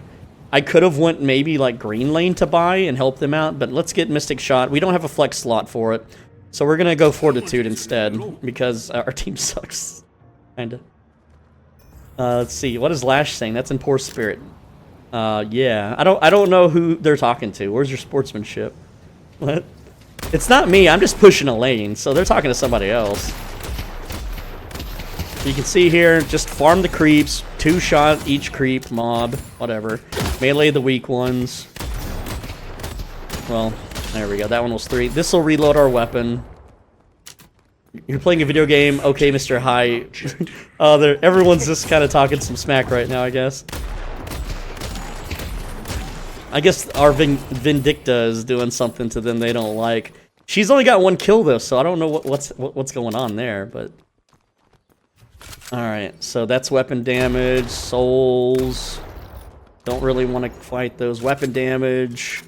I could have went maybe green lane to buy and help them out, but let's get Mystic Shot. We don't have a flex slot for it. So we're going to go Fortitude instead because our team sucks. Kinda. Let's see. What is Lash saying? That's in Poor Spirit. Yeah. I don't know who they're talking to. Where's your sportsmanship? What? It's not me. I'm just pushing a lane, so they're talking to somebody else. You can see here, just farm the creeps, 2-shot each creep, mob, whatever. Melee the weak ones. Well, there we go. That one was 3. This will reload our weapon. You're playing a video game. Okay, Mr. High. Everyone's just kind of talking some smack right now, I guess. I guess our Vindicta is doing something to them they don't like. She's only got 1 kill though, so I don't know what's going on there, but... Alright, so that's weapon damage, souls. Don't really want to fight those. Weapon damage.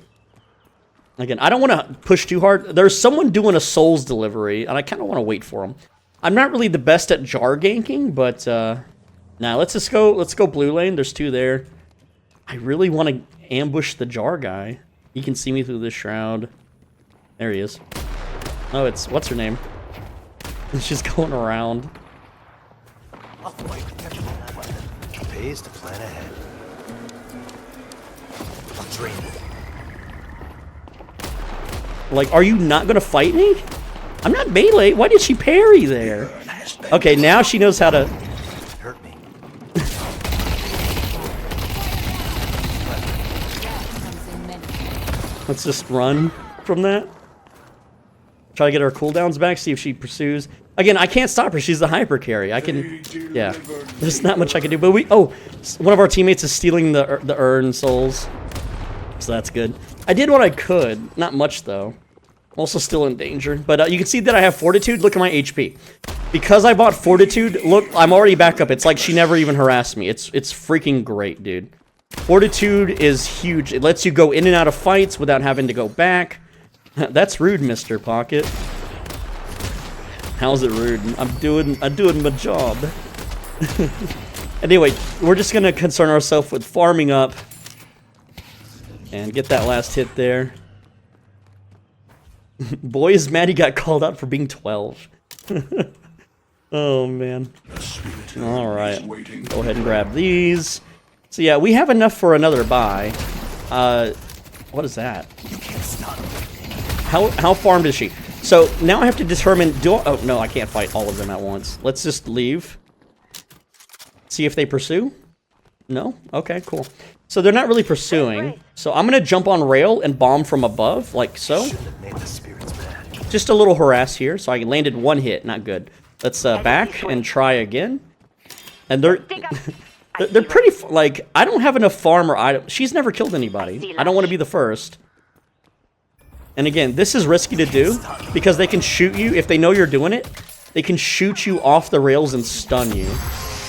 Again, I don't want to push too hard. There's someone doing a souls delivery, and I kind of want to wait for him. I'm not really the best at jar ganking, but now let's go blue lane. There's two there. I really want to ambush the jar guy. He can see me through this shroud. There he is. Oh, it's what's her name? She's going around. It pays to plan ahead. I'll drain it. Like, are you not gonna fight me? I'm not melee. Why did she parry there? Okay, now she knows how to. Hurt me. Let's just run from that. Try to get our cooldowns back. See if she pursues. Again, I can't stop her. She's the hyper carry. I can. Yeah. There's not much I can do. But we. Oh, one of our teammates is stealing the urn souls. So that's good. I did what I could. Not much, though. Also still in danger. But you can see that I have Fortitude. Look at my HP. Because I bought Fortitude, look, I'm already back up. It's like she never even harassed me. It's freaking great, dude. Fortitude is huge. It lets you go in and out of fights without having to go back. That's rude, Mr. Pocket. How's it rude? I'm doing my job. Anyway, we're just gonna concern ourselves with farming up. And get that last hit there. Boy is mad he got called out for being 12. Oh, man. Alright. Go ahead and grab these. So, yeah, we have enough for another buy. What is that? How farmed is she? So, now I have to determine... Oh, no, I can't fight all of them at once. Let's just leave. See if they pursue. No? Okay, cool. So they're not really pursuing. So I'm going to jump on rail and bomb from above, like so. Just a little harass here. So I landed one hit. Not good. Let's back and try again. And they're pretty... Like, I don't have enough farm or item. She's never killed anybody. I don't want to be the first. And again, this is risky to do because they can shoot you. If they know you're doing it, they can shoot you off the rails and stun you.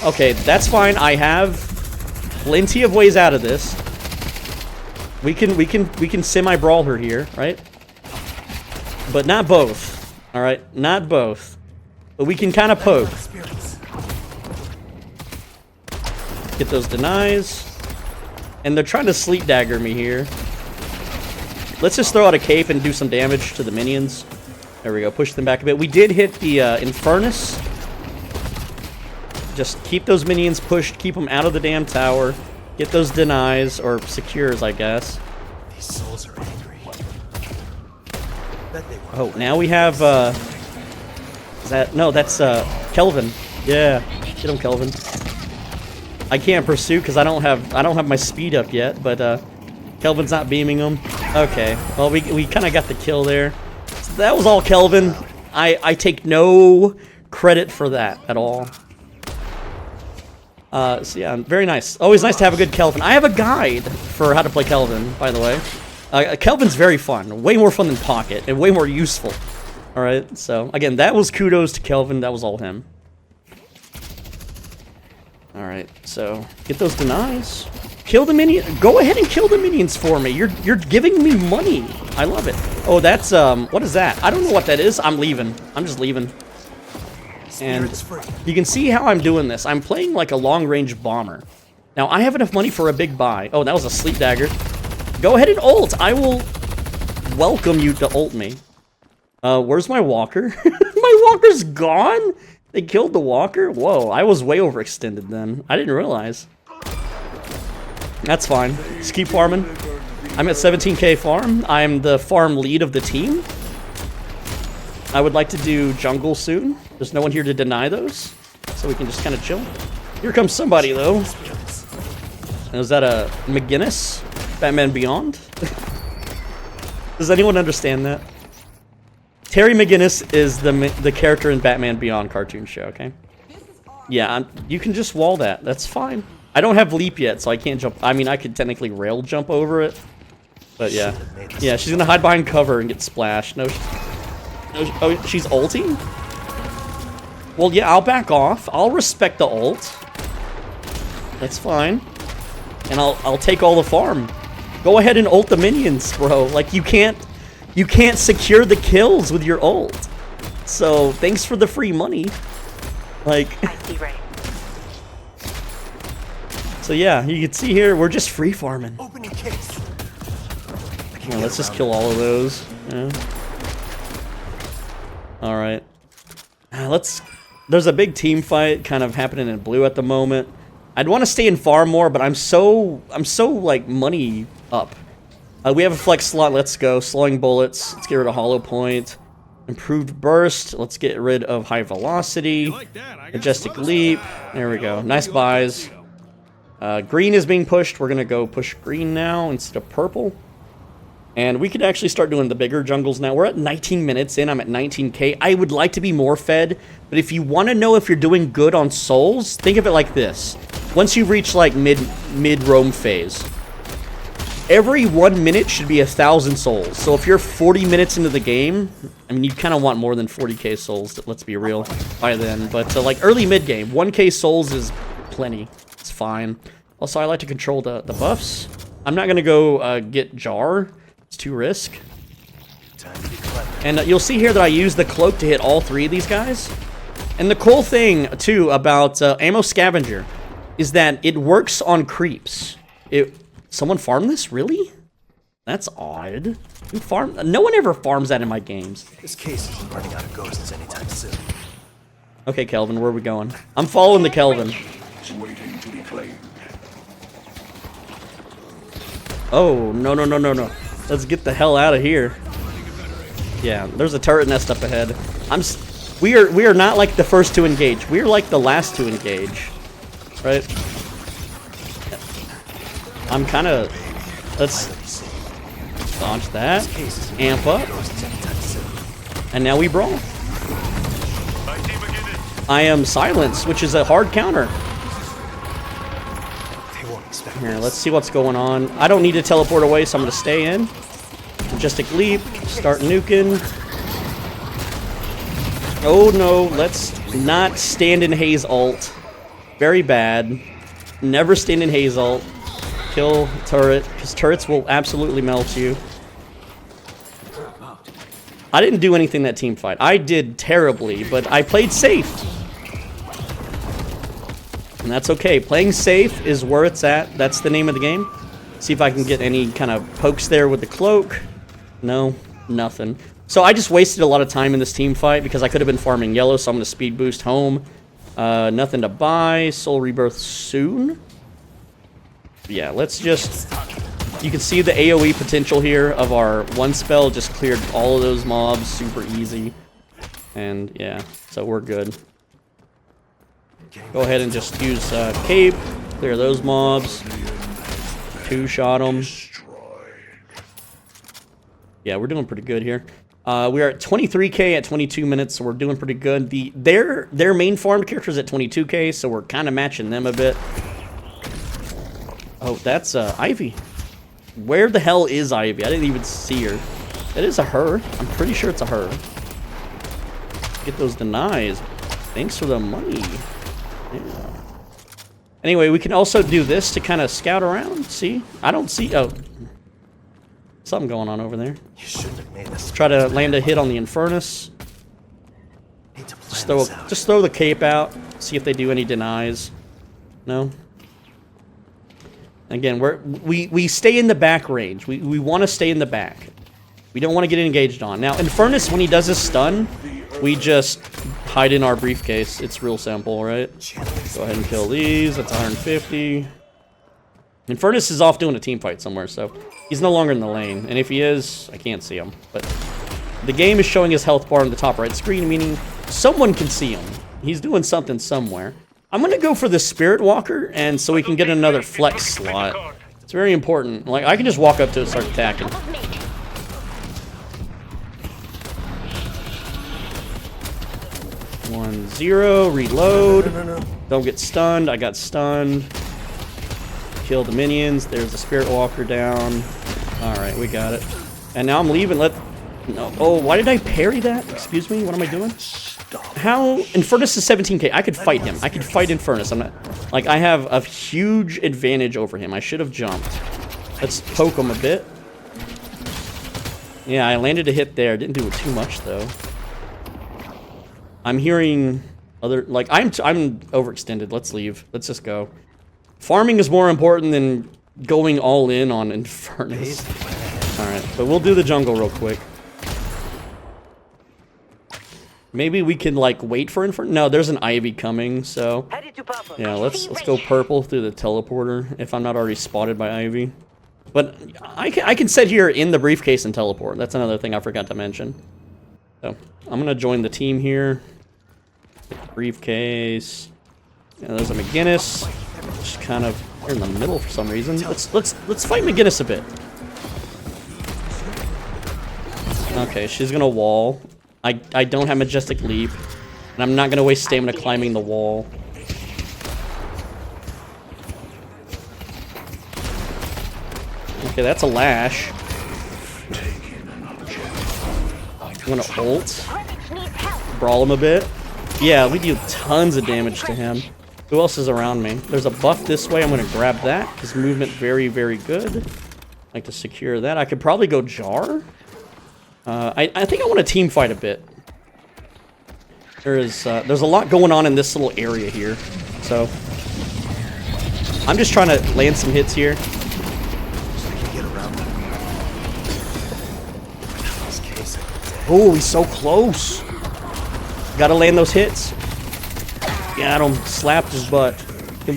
Okay, that's fine. I have... plenty of ways out of this. We can semi-brawl her here, right? But not both. Alright, not both. But we can kind of poke. Get those denies. And they're trying to sleep dagger me here. Let's just throw out a cape and do some damage to the minions. There we go, push them back a bit. We did hit the Infernus. Just keep those minions pushed, keep them out of the damn tower, get those denies, or secures, I guess. These souls are angry. Oh, now we have, is that, no, that's, Kelvin. Yeah, get him, Kelvin. I can't pursue because I don't have my speed up yet, but, Kelvin's not beaming him. Okay, well, we kind of got the kill there. So that was all Kelvin. I take no credit for that at all. So yeah, very nice. Always nice to have a good Kelvin. I have a guide for how to play Kelvin, by the way. Kelvin's very fun. Way more fun than Pocket, and way more useful. Alright, so, again, that was kudos to Kelvin. That was all him. Alright, so, get those denies. Kill the minion. Go ahead and kill the minions for me. You're giving me money. I love it. Oh, that's, what is that? I don't know what that is. I'm leaving. I'm just leaving. And you can see how I'm doing this. I'm playing like a long-range bomber. Now, I have enough money for a big buy. Oh, that was a sleep dagger. Go ahead and ult. I will welcome you to ult me. Where's my walker? My walker's gone? They killed the walker? Whoa, I was way overextended then. I didn't realize. That's fine. Just keep farming. I'm at 17k farm. I'm the farm lead of the team. I would like to do jungle soon. There's no one here to deny those, so we can just kind of chill. Here comes somebody, though. Is that a McGinnis? Batman Beyond? Does anyone understand that? Terry McGinnis is the character in Batman Beyond cartoon show, okay? Yeah, you can just wall that. That's fine. I don't have leap yet, so I can't jump. I mean, I could technically rail jump over it. But yeah. Yeah, she's gonna hide behind cover and get splashed. No, oh, she's ulting? Well, yeah, I'll back off. I'll respect the ult. That's fine. And I'll take all the farm. Go ahead and ult the minions, bro. Like, you can't secure the kills with your ult. So, thanks for the free money. Like... I see right. So yeah, you can see here, we're just free farming. Opening case. Yeah, let's just kill all of those. Yeah. Alright. There's a big team fight kind of happening in blue at the moment. I'd want to stay in farm more, but I'm so like money up. We have a flex slot, let's go. Slowing bullets, let's get rid of hollow point. Improved burst, let's get rid of high velocity. Majestic leap, there we go. Nice buys. Green is being pushed. We're going to go push green now instead of purple. And we could actually start doing the bigger jungles now. We're at 19 minutes in. I'm at 19k. I would like to be more fed. But if you want to know if you're doing good on souls, think of it like this. Once you reach like mid-roam phase, every 1 minute should be 1,000 souls. So if you're 40 minutes into the game, I mean, you kind of want more than 40k souls, let's be real, by then. But like early mid-game, 1k souls is plenty. It's fine. Also, I like to control the buffs. I'm not going to go get Jar. It's too risk. And you'll see here that I use the cloak to hit all 3 of these guys. And the cool thing, too, about Ammo Scavenger is that it works on creeps. Someone farmed this? Really? That's odd. Who farmed? No one ever farms that in my games. This case isn't running out of ghosts anytime soon. Okay, Kelvin, where are we going? I'm following the Kelvin. Waiting to be claimed. Oh, no. Let's get the hell out of here. Yeah, there's a turret nest up ahead. We are not like the first to engage. We are like the last to engage. Right? I'm kind of... Let's launch that. Amp up. And now we brawl. I am Silence, which is a hard counter. Here, let's see what's going on. I don't need to teleport away, so I'm going to stay in. Majestic leap. Start nuking. Oh no, let's not stand in Haze ult. Very bad. Never stand in Haze ult. Kill turret, because turrets will absolutely melt you. I didn't do anything that team fight. I did terribly, but I played safe. And that's okay. Playing safe is where it's at. That's the name of the game. See if I can get any kind of pokes there with the cloak. No, nothing. So I just wasted a lot of time in this team fight because I could have been farming yellow, so I'm going to speed boost home. Nothing to buy. Soul Rebirth soon. Yeah, let's just... You can see the AoE potential here of our one spell. Just cleared all of those mobs super easy. And yeah, so we're good. Go ahead and just use Cape. Clear those mobs. 2-shot them. Yeah, we're doing pretty good here. We are at 23k at 22 minutes, so we're doing pretty good. Their main farmed character is at 22k, so we're kind of matching them a bit. Oh, that's Ivy. Where the hell is Ivy? I didn't even see her. That is a her. I'm pretty sure it's a her. Get those denies. Thanks for the money. Yeah. Anyway, we can also do this to kind of scout around. See? I don't see... Oh. Something going on over there. You shouldn't have made this. Try to land a hit on the Infernus. Just throw the cape out. See if they do any denies. No? Again, we stay in the back range. We want to stay in the back. We don't want to get engaged on. Now, Infernus, when he does his stun, we just hide in our briefcase. It's real simple, right? Go ahead and kill these. That's 150. Infernus is off doing a team fight somewhere, so he's no longer in the lane. And if he is, I can't see him. But the game is showing his health bar on the top right screen, meaning someone can see him. He's doing something somewhere. I'm going to go for the Spirit Walker, and so we can get another flex slot. It's very important. Like, I can just walk up to it and start attacking. 1-0, reload. Don't get stunned. I got stunned. Kill the minions. There's the Spirit Walker down. Alright, we got it. And now I'm leaving. No. Oh, why did I parry that? Excuse me, what am I doing? How? Infernus is 17k. I could fight him. I could fight Infernus. I'm not... Like, I have a huge advantage over him. I should have jumped. Let's poke him a bit. Yeah, I landed a hit there. Didn't do too much, though. I'm hearing other... Like, I'm overextended. Let's leave. Let's just go. Farming is more important than going all in on Infernus. Alright, but we'll do the jungle real quick. Maybe we can, like, wait for Infernus? No, there's an Ivy coming, so... Yeah, let's go purple through the teleporter, if I'm not already spotted by Ivy. But I can sit here in the briefcase and teleport. That's another thing I forgot to mention. So, I'm gonna join the team here. Briefcase. Yeah, there's a McGinnis. Just kind of... They're in the middle for some reason. Let's fight McGinnis a bit. Okay, she's gonna wall. I don't have Majestic Leap, and I'm not gonna waste stamina climbing the wall. Okay, that's a lash. I'm gonna ult. Brawl him a bit. Yeah, we do tons of damage to him. Who else is around me? There's a buff this way. I'm gonna grab that. His movement very, very good. Like to secure that. I could probably go Jar. I think I want to team fight a bit. There's a lot going on in this little area here, so I'm just trying to land some hits here. Oh, he's so close. Gotta land those hits. Got him. Slapped his butt. Can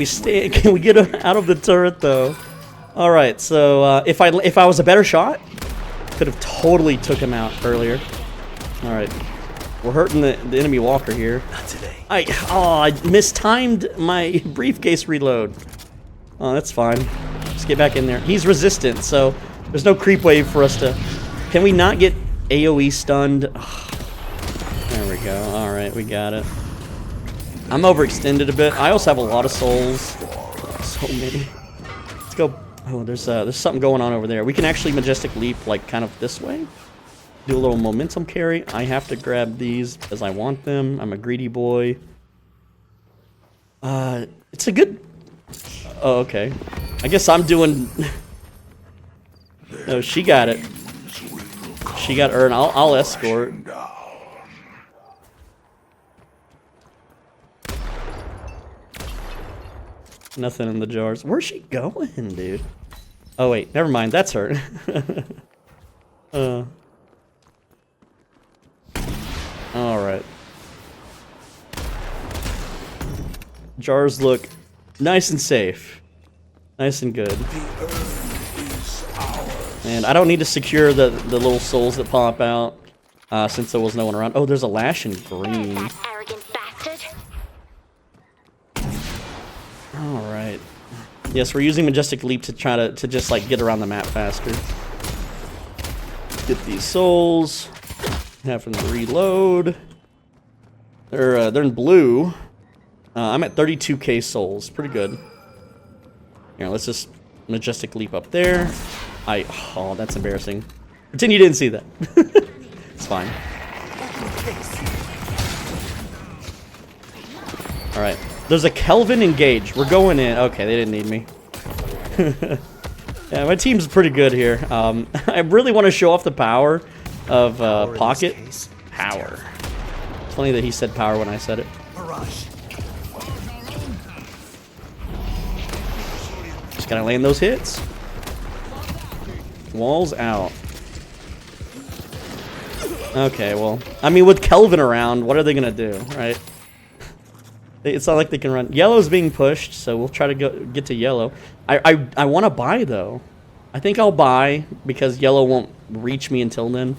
we get him out of the turret though? All right. So if I was a better shot, could have totally took him out earlier. All right, we're hurting the enemy walker here. Not today. I mistimed my briefcase reload. Oh, that's fine. Just get back in there. He's resistant, so there's no creep wave for us to... Can we not get AoE stunned? There we go. All right, we got it. I'm overextended a bit. I also have a lot of souls. So many. Let's go. Oh, there's something going on over there. We can actually Majestic Leap, like, kind of this way. Do a little momentum carry. I have to grab these because I want them. I'm a greedy boy. It's a good... Oh, okay. I guess I'm doing... No, she got it. She got Ern. I'll escort. Nothing in the jars. Where's she going, dude? Oh, wait. Never mind. That's her. Alright. Jars look nice and safe. Nice and good. And I don't need to secure the little souls that pop out, since there was no one around. Oh, there's a lash in green. Alright. Yes, we're using Majestic Leap to try to just, like, get around the map faster. Get these souls. Have them reload. They're in blue. I'm at 32k souls. Pretty good. Here, let's just Majestic Leap up there. Oh, that's embarrassing. Pretend you didn't see that. It's fine. Alright. There's a Kelvin engage. We're going in. Okay, they didn't need me. Yeah, my team's pretty good here. I really want to show off the power of Pocket. Power. It's funny that he said power when I said it. Barrage. Just gotta land those hits. Walls out. Okay, well, I mean, with Kelvin around, what are they gonna do, right? It's not like they can run. Yellow's being pushed, so we'll try to get to yellow. I want to buy, though. I think I'll buy, because yellow won't reach me until then.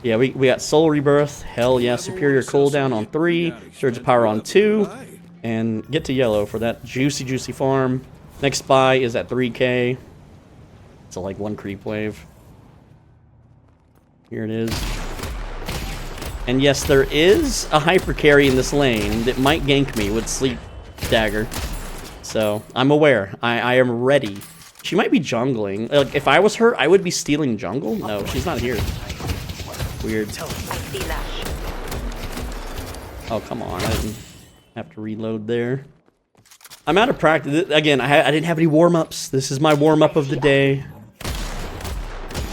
Yeah, we got Soul Rebirth. Hell yeah, superior cooldown on 3, surge of power on 2, and get to yellow for that juicy, juicy farm. Next buy is at 3k. It's like 1 creep wave. Here it is. And yes, there is a hyper carry in this lane that might gank me with Sleep Dagger. So, I'm aware. I am ready. She might be jungling. Like, if I was her, I would be stealing jungle. No, she's not here. Weird. Tell him. I see Lash. Oh, come on. I didn't have to reload there. I'm out of practice. Again, I didn't have any warm-ups. This is my warm-up of the day.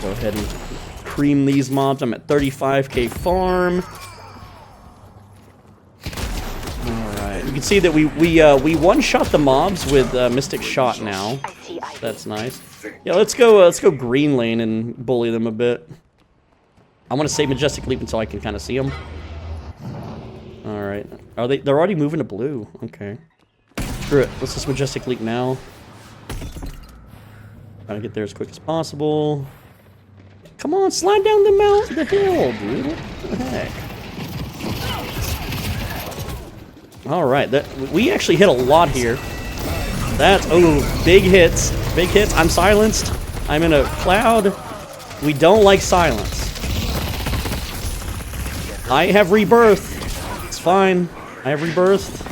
Go ahead and cream these mobs. I'm at 35k farm. Alright. You can see that we one-shot the mobs with Mystic Shot now. I see Ivy. That's nice. Yeah, let's go green lane and bully them a bit. I want to save Majestic Leap until I can kind of see them. Alright. They're already moving to blue. Okay. Screw it. Let's just Majestic Leap now. Try to get there as quick as possible. Come on, slide down the hill, dude. What the heck? Alright, we actually hit a lot here. Oh, big hits. Big hits. I'm silenced. I'm in a cloud. We don't like silence. I have rebirth. It's fine. I have rebirth.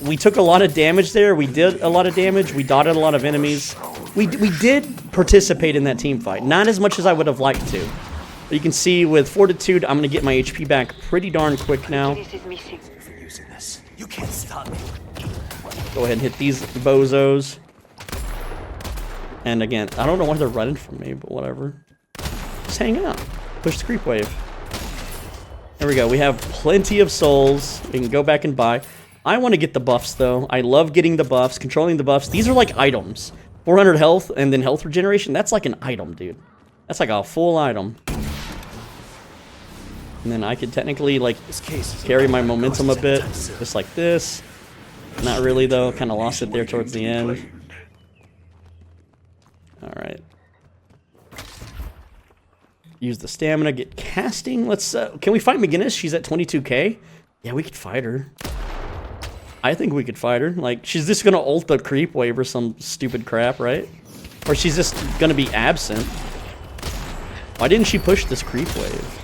We took a lot of damage there. We did a lot of damage. We dotted a lot of enemies. We did participate in that team fight. Not as much as I would have liked to. But you can see with Fortitude, I'm going to get my HP back pretty darn quick now. This is missing. For using this. You can't stop me. Go ahead and hit these bozos. And again, I don't know why they're running from me, but whatever. Just hang out. Push the creep wave. There we go. We have plenty of souls. We can go back and buy. I want to get the buffs, though. I love getting the buffs, controlling the buffs. These are like items. 400 health and then health regeneration. That's like an item, dude. That's like a full item. And then I could technically, like, carry my momentum a bit. Just like this. Not really, though. Kind of lost it there towards the end. Alright. Use the stamina, get casting. Let's, can we fight McGinnis? She's at 22k. Yeah, we could fight her. I think we could fight her. Like, she's just gonna ult the creep wave or some stupid crap, right? Or she's just gonna be absent. Why didn't she push this creep wave?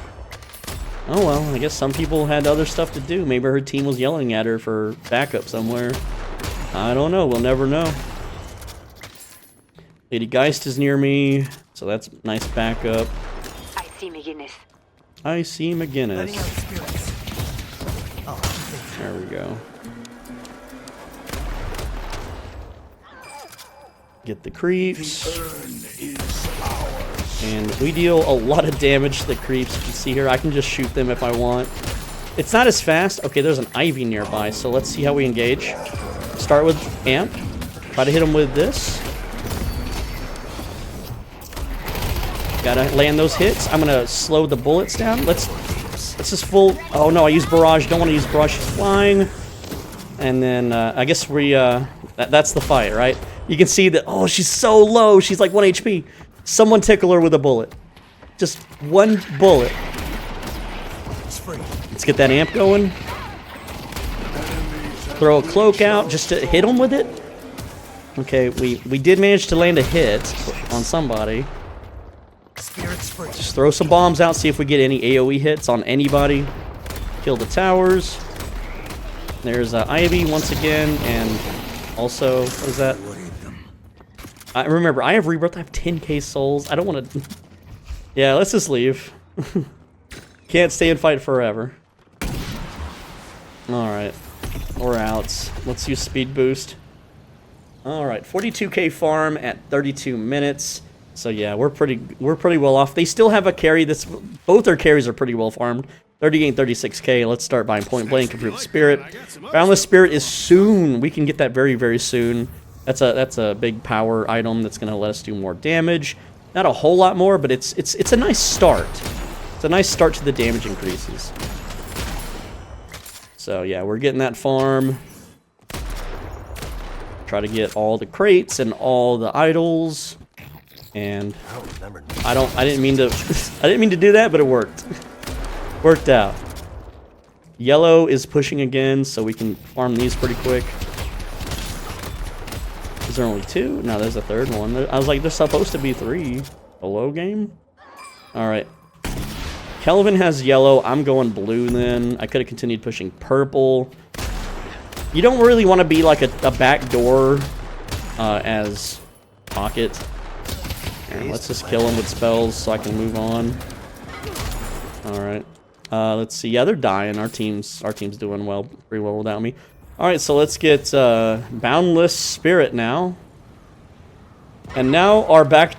Oh well, I guess some people had other stuff to do. Maybe her team was yelling at her for backup somewhere. I don't know, we'll never know. Lady Geist is near me, so that's nice backup. I see McGinnis. I see McGinnis. Letting out spirits. Oh, There we go. Get the creeps. And we deal a lot of damage to the creeps. You can see here, I can just shoot them if I want. It's not as fast. Okay, there's an Ivy nearby, so let's see how we engage. Start with Amp. Try to hit him with this. Gotta land those hits. I'm gonna slow the bullets down. Let's just full. Oh no, I used Barrage. Don't want to use Barrage. She's flying. And then I guess we that's the fight, right? You can see that. Oh, she's so low. She's like 1 HP. Someone tickle her with a bullet. Just one bullet. Let's get that amp going. Throw a cloak out just to hit him with it. Okay, we did manage to land a hit on somebody. Just throw some bombs out, see if we get any AoE hits on anybody. Kill the towers. There's Ivy once again, and also, what is that? Remember, I have Rebirth, I have 10k souls. I don't want to... Yeah, let's just leave. Can't stay and fight forever. Alright. We're out. Let's use speed boost. Alright, 42k farm at 32 minutes. So yeah, we're pretty well off. They still have a carry that's... Both their carries are pretty well farmed. 30 and 36k. Let's start buying Point Blank, Improved Spirit. Boundless Spirit is soon. We can get that very, very soon. That's a big power item that's going to let us do more damage. Not a whole lot more, but it's a nice start. It's a nice start to the damage increases. So yeah, we're getting that farm. Try to get all the crates and all the idols. And I didn't mean to do that, but it worked. Worked out. Yellow is pushing again, so we can farm these pretty quick. Is there only 2? No, there's a third one. I was like, there's supposed to be 3. A low game? Alright. Kelvin has yellow. I'm going blue then. I could have continued pushing purple. You don't really want to be like a backdoor as Pocket. Here, let's just kill him with spells so I can move on. All right. Let's see. Yeah, they're dying. Our team's doing well, pretty well without me. All right, so let's get Boundless Spirit now. And now our back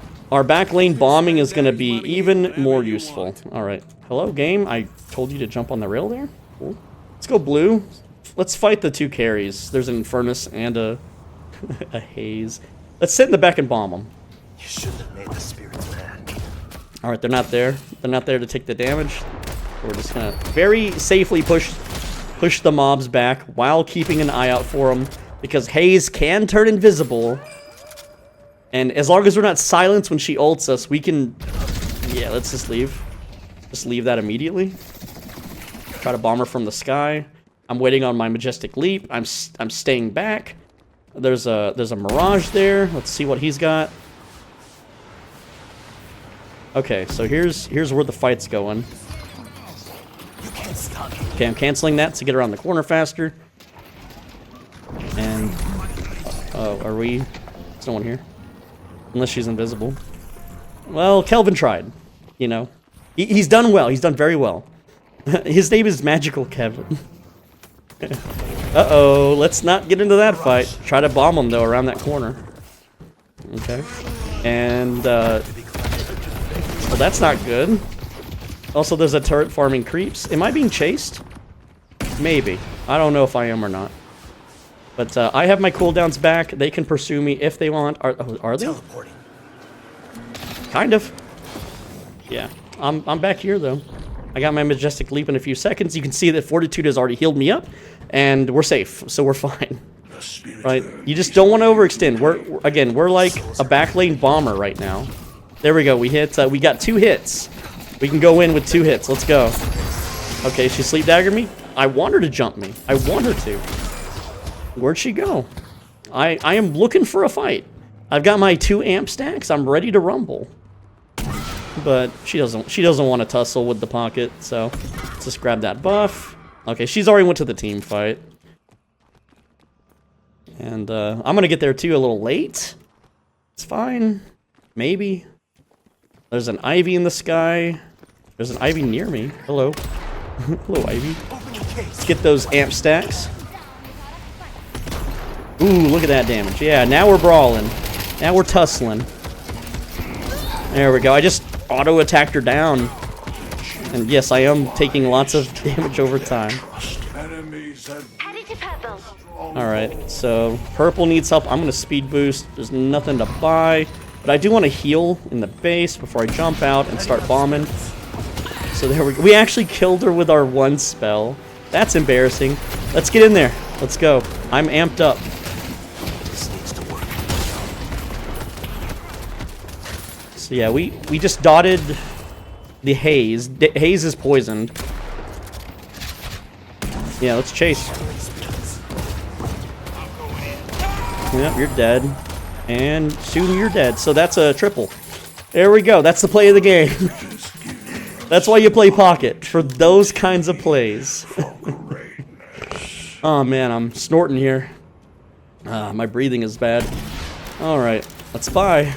lane bombing is going to be even more useful. All right. Hello, game. I told you to jump on the rail there. Cool. Let's go blue. Let's fight the 2 carries. There's an Infernus and a Haze. Let's sit in the back and bomb them. You shouldn't have made the spirits mad. All right, they're not there. They're not there to take the damage. We're just gonna very safely push the mobs back while keeping an eye out for them, because Haze can turn invisible. And as long as we're not silenced when she ults us, we can... Yeah, let's just leave. Just leave that immediately. Try to bomb her from the sky. I'm waiting on my Majestic Leap. I'm staying back. There's a Mirage there. Let's see what he's got. Okay, so here's where the fight's going. Okay, I'm canceling that to get around the corner faster. And... Oh, are we... There's no one here. Unless she's invisible. Well, Kelvin tried. You know. He's done well. He's done very well. His name is Magical Kevin. Uh-oh. Let's not get into that fight. Try to bomb him, though, around that corner. Okay. And, well, that's not good. Also, there's a turret farming creeps. Am I being chased? Maybe. I don't know if I am or not. But I have my cooldowns back. They can pursue me if they want. Are they? Teleporting. Kind of. Yeah. I'm back here, though. I got my Majestic Leap in a few seconds. You can see that Fortitude has already healed me up. And we're safe, so we're fine. Right? You just don't want to overextend. We're like a backlane bomber right now. There we go. We got 2 hits. We can go in with 2 hits. Let's go. Okay, she sleep daggered me. I want her to jump me. I want her to. Where'd she go? I am looking for a fight. I've got my 2 amp stacks. I'm ready to rumble. But she doesn't want to tussle with the pocket, so let's just grab that buff. Okay, she's already went to the team fight. And I'm gonna get there too a little late. It's fine. Maybe. There's an Ivy in the sky. There's an Ivy near me. Hello. Hello, Ivy. Let's get those amp stacks. Ooh, look at that damage. Yeah, now we're brawling. Now we're tussling. There we go. I just auto-attacked her down. And yes, I am taking lots of damage over time. Alright, so purple needs help. I'm going to speed boost. There's nothing to buy. But I do want to heal in the base before I jump out and start bombing. So there we go. We actually killed her with our 1 spell. That's embarrassing. Let's get in there. Let's go. I'm amped up. This needs to work. So yeah, we just dotted the Haze. Haze is poisoned. Yeah, let's chase. Yep, you're dead. And soon you're dead. So that's a triple. There we go. That's the play of the game. That's why you play Pocket. For those kinds of plays. Oh man, I'm snorting here. My breathing is bad. Alright, let's buy.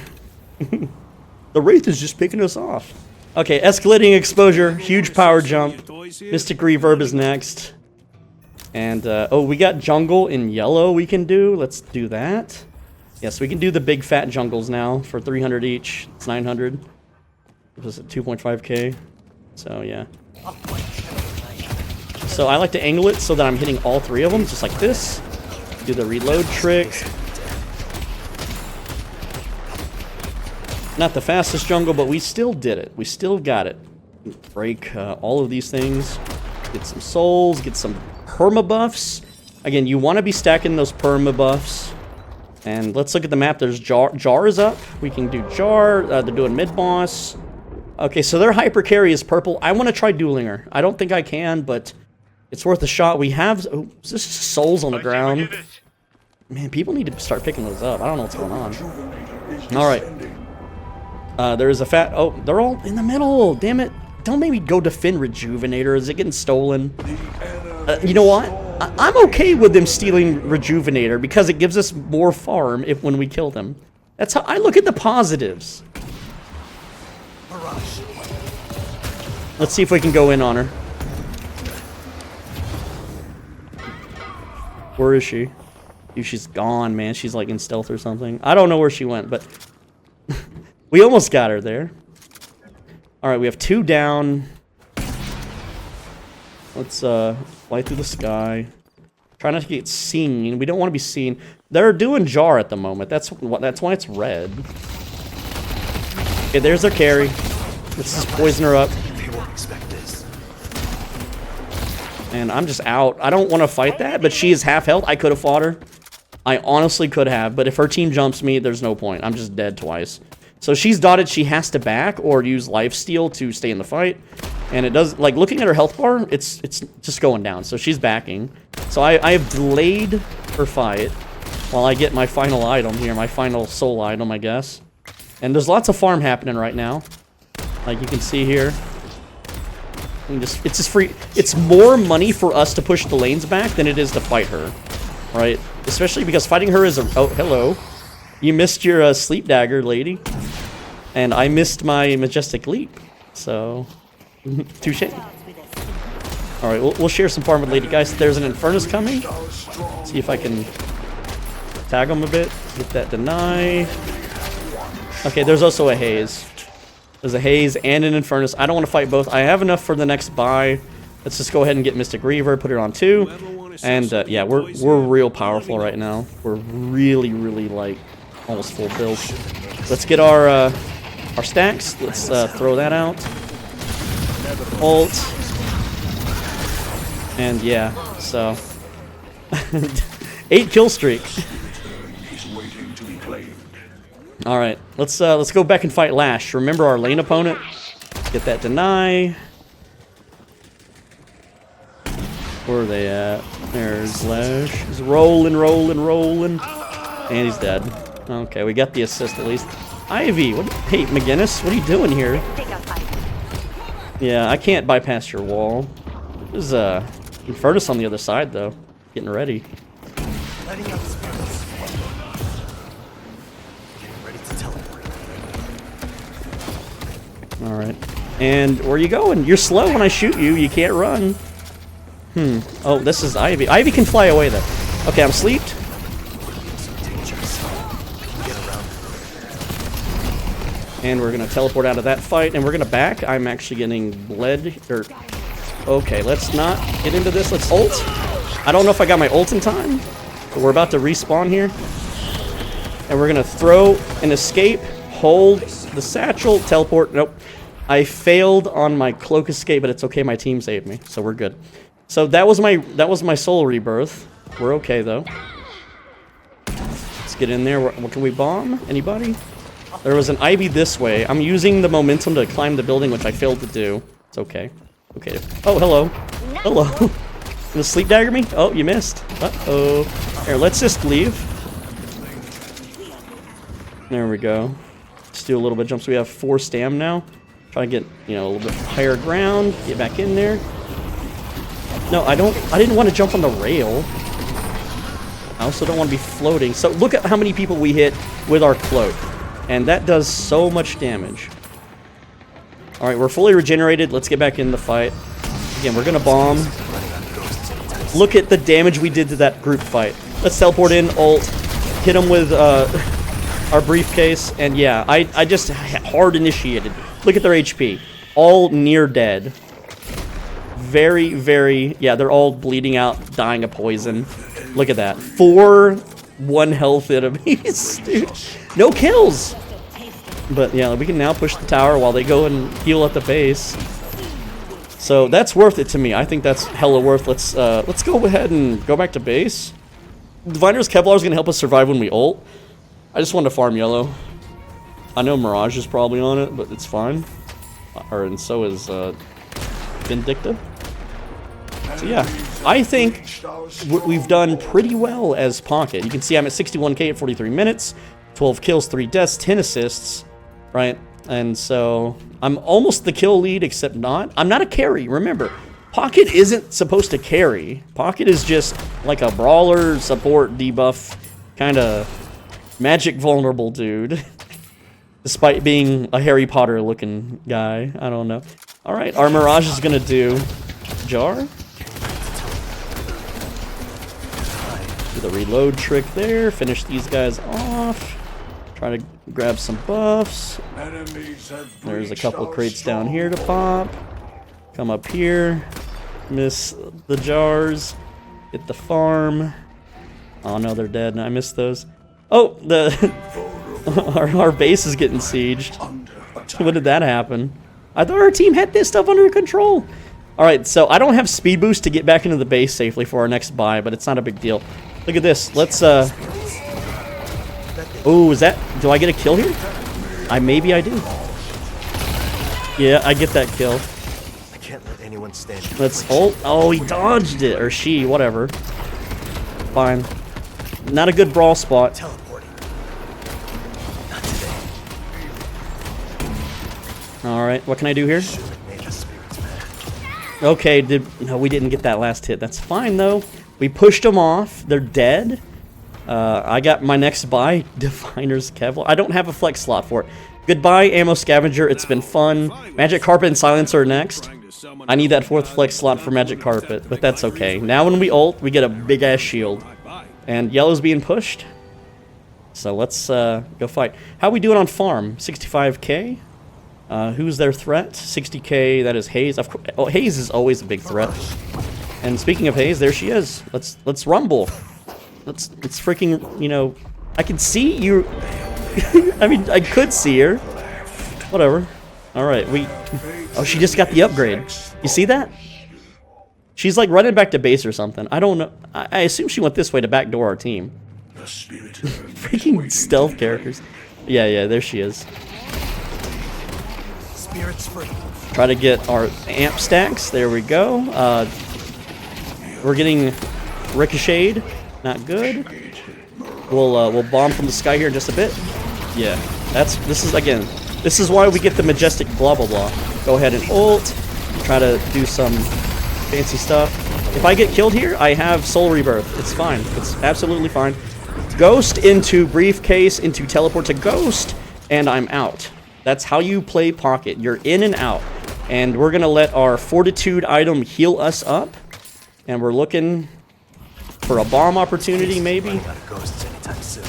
The Wraith is just picking us off. Okay, escalating exposure. Huge power jump. Mystic Reverb is next. And, oh, we got jungle in yellow we can do. Let's do that. Yes, we can do the big fat jungles now for 300 each. It's 900. It was at 2.5k. So, yeah. So I like to angle it so that I'm hitting all 3 of them, just like this. Do the reload trick. Not the fastest jungle, but we still did it. We still got it. Break all of these things. Get some souls, get some perma buffs. Again, you want to be stacking those perma buffs. And let's look at the map. There's Jar. Jar is up. We can do Jar. They're doing mid-boss. Okay, so their hyper carry is purple. I want to try dueling her. I don't think I can, but it's worth a shot. We have... Oh, is this souls on the ground? Man, people need to start picking those up. I don't know what's going on. Alright. There is a fat... Oh, they're all in the middle. Damn it. Don't make me go defend Rejuvenator. Is it getting stolen? You know what? I'm okay with them stealing Rejuvenator because it gives us more farm when we kill them. That's how I look at the positives. Let's see if we can go in on her. Where is she? Dude, she's gone, man. She's like in stealth or something. I don't know where she went, but we almost got her there. All right, we have 2 down. Let's fly through the sky. Try not to get seen. We don't want to be seen. They're doing jar at the moment. That's why it's red. Okay, there's their carry. Let's just poison her up. They won't expect this. And I'm just out. I don't want to fight that, but she is half health. I could have fought her. I honestly could have, but if her team jumps me, there's no point. I'm just dead twice. So she's dotted. She has to back or use lifesteal to stay in the fight. And it does, like, looking at her health bar, it's just going down. So she's backing. So I have delayed her fight while I get my final item here, my final soul item, I guess. And there's lots of farm happening right now. Like you can see here. It's just free. It's more money for us to push the lanes back than it is to fight her. Right? Especially because fighting her is a... Oh, hello. You missed your sleep dagger, lady. And I missed my majestic leap. So... touche. Alright, we'll share some farm with lady. Guys, there's an Infernus coming. See if I can tag him a bit. Get that deny. Okay, there's also a haze. There's a haze and an Infernus. I don't want to fight both. I have enough for the next buy. Let's just go ahead and get Mystic Reaver, put it on 2. And yeah, we're real powerful right now. We're really, really like almost full build. Let's get our stacks. Let's throw that out. Ult. And yeah, so 8 kill streak. All right, let's go back and fight Lash. Remember our lane opponent. Get that deny. Where are they at? There's Lash. He's rolling, rolling, rolling, and he's dead. Okay, we got the assist at least. Ivy, hey McGinnis, what are you doing here? Yeah, I can't bypass your wall. There's Infernus on the other side though, getting ready. Letting out spirits. Getting ready to teleport. All right, and where are you going? You're slow when I shoot you. You can't run. Oh, this is Ivy. Ivy can fly away though. Okay, I'm sleeped. And we're gonna teleport out of that fight, and we're gonna back. I'm actually getting bled. Okay, let's not get into this. Let's ult. I don't know if I got my ult in time, but we're about to respawn here. And we're gonna throw an escape, hold the satchel, teleport. Nope. I failed on my cloak escape, but it's okay. My team saved me, so we're good. So that was my Soul Rebirth. We're okay though. Let's get in there. What can we bomb? Anybody? There was an Ivy this way. I'm using the momentum to climb the building, which I failed to do. It's okay. Okay. Oh, hello. Hello. You gonna sleep dagger me? Oh, you missed. Uh-oh. Here, let's just leave. There we go. Let's do a little bit of jumps. We have 4 stam now. Try to get, you know, a little bit higher ground. Get back in there. No, I didn't want to jump on the rail. I also don't want to be floating. So look at how many people we hit with our cloak. And that does so much damage. Alright, we're fully regenerated. Let's get back in the fight. Again, we're gonna bomb. Look at the damage we did to that group fight. Let's teleport in, ult, hit them with our briefcase, and yeah, I just hard initiated. Look at their HP. All near dead. Very, very, yeah, they're all bleeding out, dying of poison. Look at that. 4 1 health enemies, dude. No kills! But yeah, we can now push the tower while they go and heal at the base. So that's worth it to me. I think that's hella worth. Let's go ahead and go back to base. Diviner's Kevlar is gonna help us survive when we ult. I just wanted to farm yellow. I know Mirage is probably on it, but it's fine. And so is Vindicta. So yeah, I think we've done pretty well as Pocket. You can see I'm at 61k at 43 minutes, 12 kills, 3 deaths, 10 assists, right? And so I'm almost the kill lead, except not. I'm not a carry, remember. Pocket isn't supposed to carry. Pocket is just like a brawler, support, debuff, kind of magic vulnerable dude. Despite being a Harry Potter looking guy. I don't know. Alright, our Mirage is gonna do Jar. Do the reload trick there. Finish these guys off. Try to grab some buffs. There's a couple crates down here to pop. Come up here. Miss the jars. Hit the farm. Oh no, they're dead. I missed those. Oh, our base is getting sieged. When did that happen? I thought our team had this stuff under control. Alright, so I don't have speed boost to get back into the base safely for our next buy, but it's not a big deal. Look at this. Let's oh, is that... Do I get a kill here? Maybe I do. Yeah, I get that kill. I can't let anyone stand. Let's ult. Oh, he dodged it. Or she, whatever. Fine. Not a good brawl spot. Teleporting. Not today. Alright, what can I do here? Made the spirits mad. Okay, no, we didn't get that last hit. That's fine, though. We pushed them off. They're dead. I got my next buy, Definer's Kevlar. I don't have a flex slot for it. Goodbye, Ammo Scavenger. It's been fun. Magic Carpet and Silencer next. I need that 4th flex slot for Magic Carpet, but that's okay. Now when we ult, we get a big-ass shield. And yellow's being pushed. So let's go fight. How we doing on farm? 65k? Who's their threat? 60k, that is Haze. Of course, oh, Haze is always a big threat. And speaking of Haze, there she is. Let's rumble. Let's freaking, you know, I can see you. I mean, I could see her. Whatever. All right, oh, she just got the upgrade. You see that? She's like running back to base or something. I don't know. I assume she went this way to backdoor our team. Freaking stealth characters. Yeah, there she is. Spirits free. Try to get our amp stacks. There we go. We're getting ricocheted. Not good. We'll bomb from the sky here in just a bit. Yeah, this is why we get the majestic blah blah blah. Go ahead and ult. Try to do some fancy stuff. If I get killed here, I have Soul Rebirth. It's fine. It's absolutely fine. Ghost into briefcase into teleport to ghost, and I'm out. That's how you play Pocket. You're in and out. And we're gonna let our fortitude item heal us up. And we're looking for a bomb opportunity, maybe. Out of ghosts anytime soon.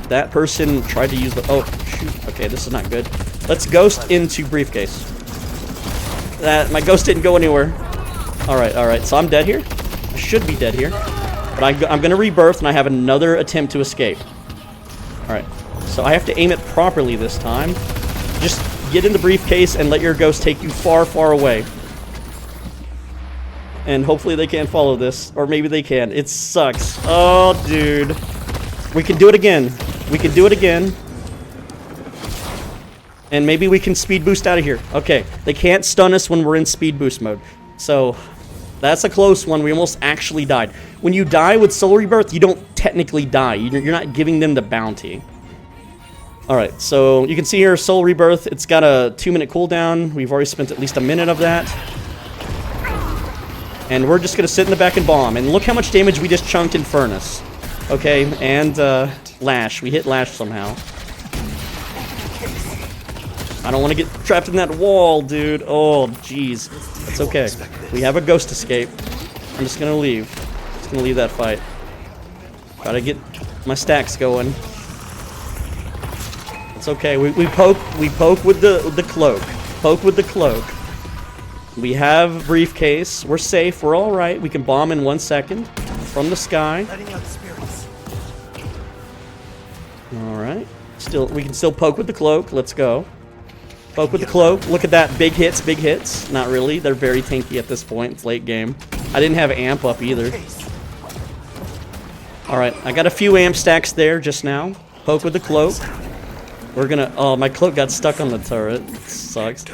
That person tried to use the... Oh, shoot. Okay, this is not good. Let's ghost into briefcase. My ghost didn't go anywhere. Alright. So I'm dead here. I should be dead here. But I'm going to rebirth, and I have another attempt to escape. Alright. So I have to aim it properly this time. Just get in the briefcase and let your ghost take you far, far away. And hopefully they can't follow this. Or maybe they can. It sucks. Oh, dude. We can do it again. We can do it again. And maybe we can speed boost out of here. Okay. They can't stun us when we're in speed boost mode. So, that's a close one. We almost actually died. When you die with Soul Rebirth, you don't technically die. You're not giving them the bounty. Alright, so you can see here, Soul Rebirth. It's got a 2-minute cooldown. We've already spent at least a minute of that. And we're just going to sit in the back and bomb. And look how much damage we just chunked in Furnace. Okay, and Lash. We hit Lash somehow. I don't want to get trapped in that wall, dude. Oh, jeez. It's okay. We have a ghost escape. I'm just going to leave. Just going to leave that fight. Try to get my stacks going. It's okay. We poke with the cloak. Poke with the cloak. We have briefcase. We're safe. We're all right. We can bomb in 1 second from the sky. Letting out spirits. All right. We can still poke with the cloak. Let's go. Poke with the cloak. Look at that. Big hits. Big hits. Not really. They're very tanky at this point. It's late game. I didn't have amp up either. All right. I got a few amp stacks there just now. Poke with the cloak. We're gonna... Oh, my cloak got stuck on the turret. It sucks.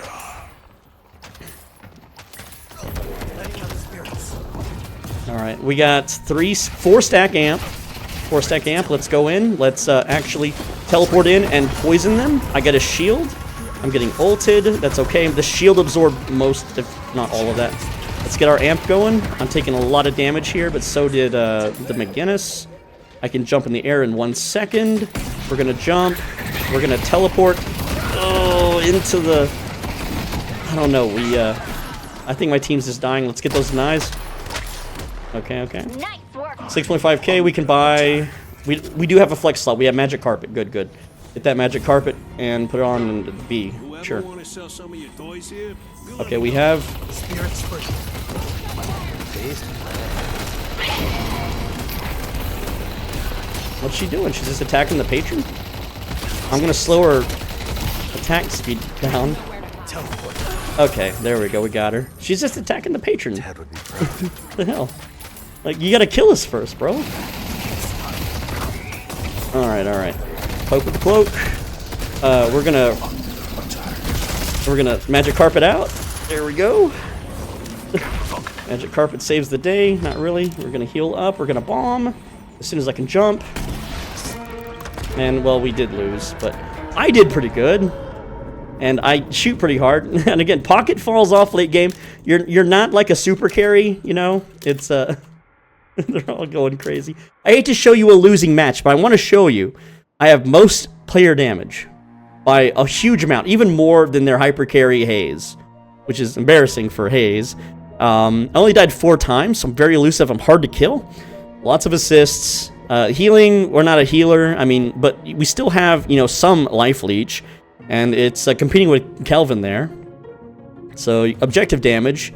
Alright, we got 4 stack amp. 4 stack amp, let's go in. Let's actually teleport in and poison them. I get a shield. I'm getting ulted. That's okay. The shield absorbed most, if not all of that. Let's get our amp going. I'm taking a lot of damage here, but so did the McGinnis. I can jump in the air in 1 second. We're gonna jump. We're gonna teleport into the... I don't know, I think my team's just dying. Let's get those denies. Okay. Nice work. 6.5k, we can buy... We do have a flex slot. We have magic carpet. Good. Get that magic carpet and put it on the B. Sure. Okay, we have... Spirits free. What's she doing? She's just attacking the patron? I'm gonna slow her attack speed down. Teleport. Okay, there we go. We got her. She's just attacking the patron. Dad would be proud. What the hell? Like, you gotta kill us first, bro. Alright. Poke with the cloak. We're gonna magic carpet out. There we go. Magic carpet saves the day. Not really. We're gonna heal up. We're gonna bomb as soon as I can jump. And well, we did lose, but I did pretty good. And I shoot pretty hard. And again, Pocket falls off late game. You're not like a super carry, you know? It's they're all going crazy. I hate to show you a losing match, but I want to show you I have most player damage by a huge amount, even more than their hyper carry Haze, which is embarrassing for Haze. I only died 4 times, so I'm very elusive. I'm hard to kill. Lots of assists. Healing, we're not a healer, I mean, but we still have, you know, some life leech, and it's competing with Kelvin there. So, objective damage.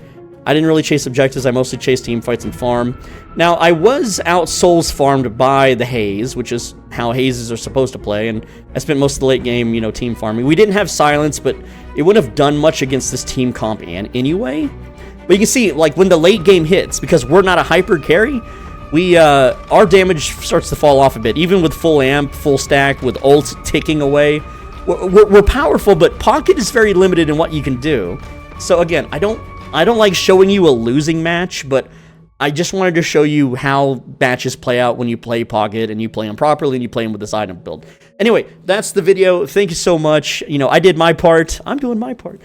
I didn't really chase objectives, I mostly chased team fights and farm. Now, I was out souls farmed by the Haze, which is how Hazes are supposed to play, and I spent most of the late game, you know, team farming. We didn't have silence, but it wouldn't have done much against this team comp anyway. But you can see, like, when the late game hits, because we're not a hyper carry, our damage starts to fall off a bit. Even with full amp, full stack, with ult ticking away, we're powerful, but Pocket is very limited in what you can do. So again, I don't like showing you a losing match, but I just wanted to show you how matches play out when you play Pocket and you play them properly and you play them with this item build. Anyway, that's the video. Thank you so much. You know, I did my part. I'm doing my part.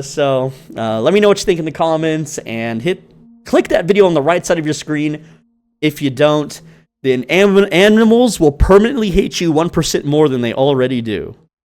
So let me know what you think in the comments, and click that video on the right side of your screen. If you don't, then animals will permanently hate you 1% more than they already do.